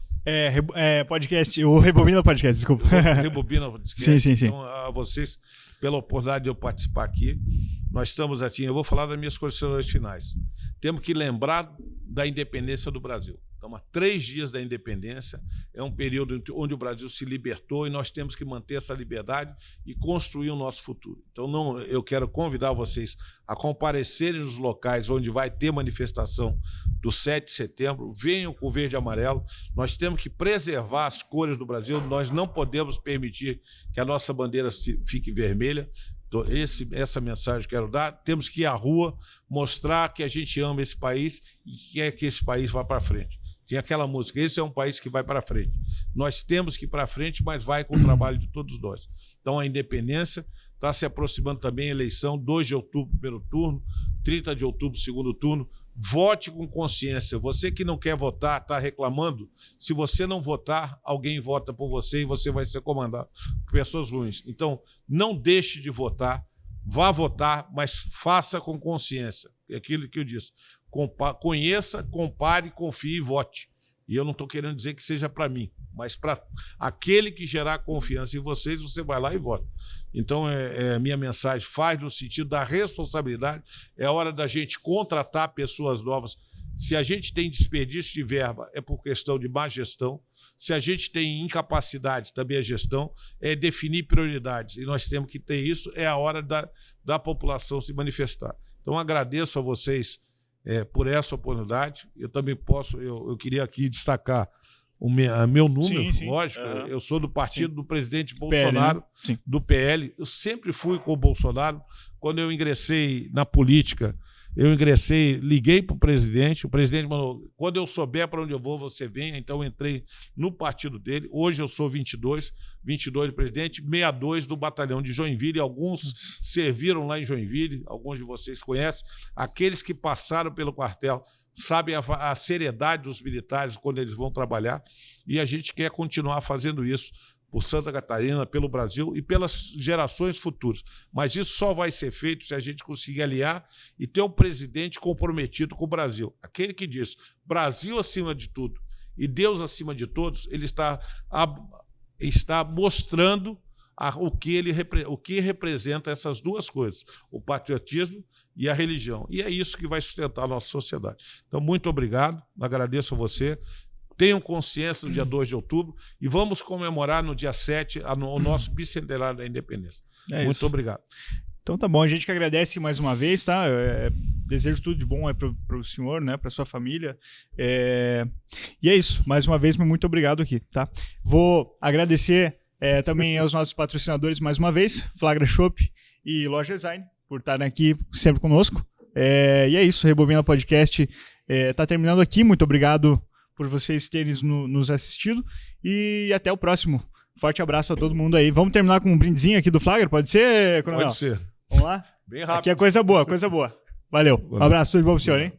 Podcast, o Rebobina Podcast, desculpa. Rebobina Podcast. Sim. Então, a vocês, pela oportunidade de eu participar aqui. Nós estamos aqui, eu vou falar das minhas considerações finais. Temos que lembrar da independência do Brasil. Estamos a 3 dias da independência, é um período onde o Brasil se libertou e nós temos que manter essa liberdade e construir o nosso futuro. Então, eu quero convidar vocês a comparecerem nos locais onde vai ter manifestação do 7 de setembro, venham com o verde e amarelo. Nós temos que preservar as cores do Brasil, nós não podemos permitir que a nossa bandeira fique vermelha. Essa mensagem que eu quero dar. Temos que ir à rua, mostrar que a gente ama esse país e quer que esse país vá para frente. Tem aquela música, esse é um país que vai para frente. Nós temos que ir para frente, mas vai com o trabalho de todos nós. Então, a independência está se aproximando também a eleição, 2 de outubro, primeiro turno, 30 de outubro, segundo turno. Vote com consciência. Você que não quer votar, está reclamando. Se você não votar, alguém vota por você e você vai ser comandado por pessoas ruins. Então, não deixe de votar. Vá votar, mas faça com consciência. É aquilo que eu disse. Conheça, compare, confie e vote. E eu não estou querendo dizer que seja para mim, mas para aquele que gerar confiança em vocês, você vai lá e vota. Então, minha mensagem faz no sentido da responsabilidade. É hora da gente contratar pessoas novas. Se a gente tem desperdício de verba, é por questão de má gestão. Se a gente tem incapacidade, também é gestão. É definir prioridades. E nós temos que ter isso. É a hora da população se manifestar. Então, agradeço a vocês por essa oportunidade. Eu também eu queria aqui destacar meu número, sim. Lógico. Uhum. Eu sou do partido do presidente PL, Bolsonaro, né? do PL. Eu sempre fui com o Bolsonaro. Quando eu ingressei na política, liguei para o presidente mandou, quando eu souber para onde eu vou, você venha. Então, eu entrei no partido dele. Hoje eu sou 22 de presidente, 62 do batalhão de Joinville. Alguns serviram lá em Joinville, alguns de vocês conhecem. Aqueles que passaram pelo quartel sabem a seriedade dos militares quando eles vão trabalhar. E a gente quer continuar fazendo isso por Santa Catarina, pelo Brasil e pelas gerações futuras. Mas isso só vai ser feito se a gente conseguir aliar e ter um presidente comprometido com o Brasil. Aquele que diz Brasil acima de tudo e Deus acima de todos, ele está mostrando o que representa essas duas coisas, o patriotismo e a religião. E é isso que vai sustentar a nossa sociedade. Então, muito obrigado, agradeço a você. Tenham consciência no dia 2 de outubro e vamos comemorar no dia 7 o nosso bicentenário da independência. Muito obrigado. Então tá bom, a gente que agradece mais uma vez, tá? Desejo tudo de bom para o senhor, né? Para sua família. E é isso, mais uma vez, muito obrigado aqui, tá? Vou agradecer também aos nossos patrocinadores mais uma vez, Flagra Shop e Loja Design, por estarem aqui sempre conosco. E é isso, o Rebobina Podcast tá terminando aqui. Muito obrigado por vocês terem nos assistido e até o próximo. Forte abraço a todo mundo aí. Vamos terminar com um brindezinho aqui do Flagra? Pode ser, Coronel? Pode ser. Vamos lá? Bem rápido. Aqui é coisa boa, coisa boa. Valeu. Um abraço, tudo de bom pro senhor, hein?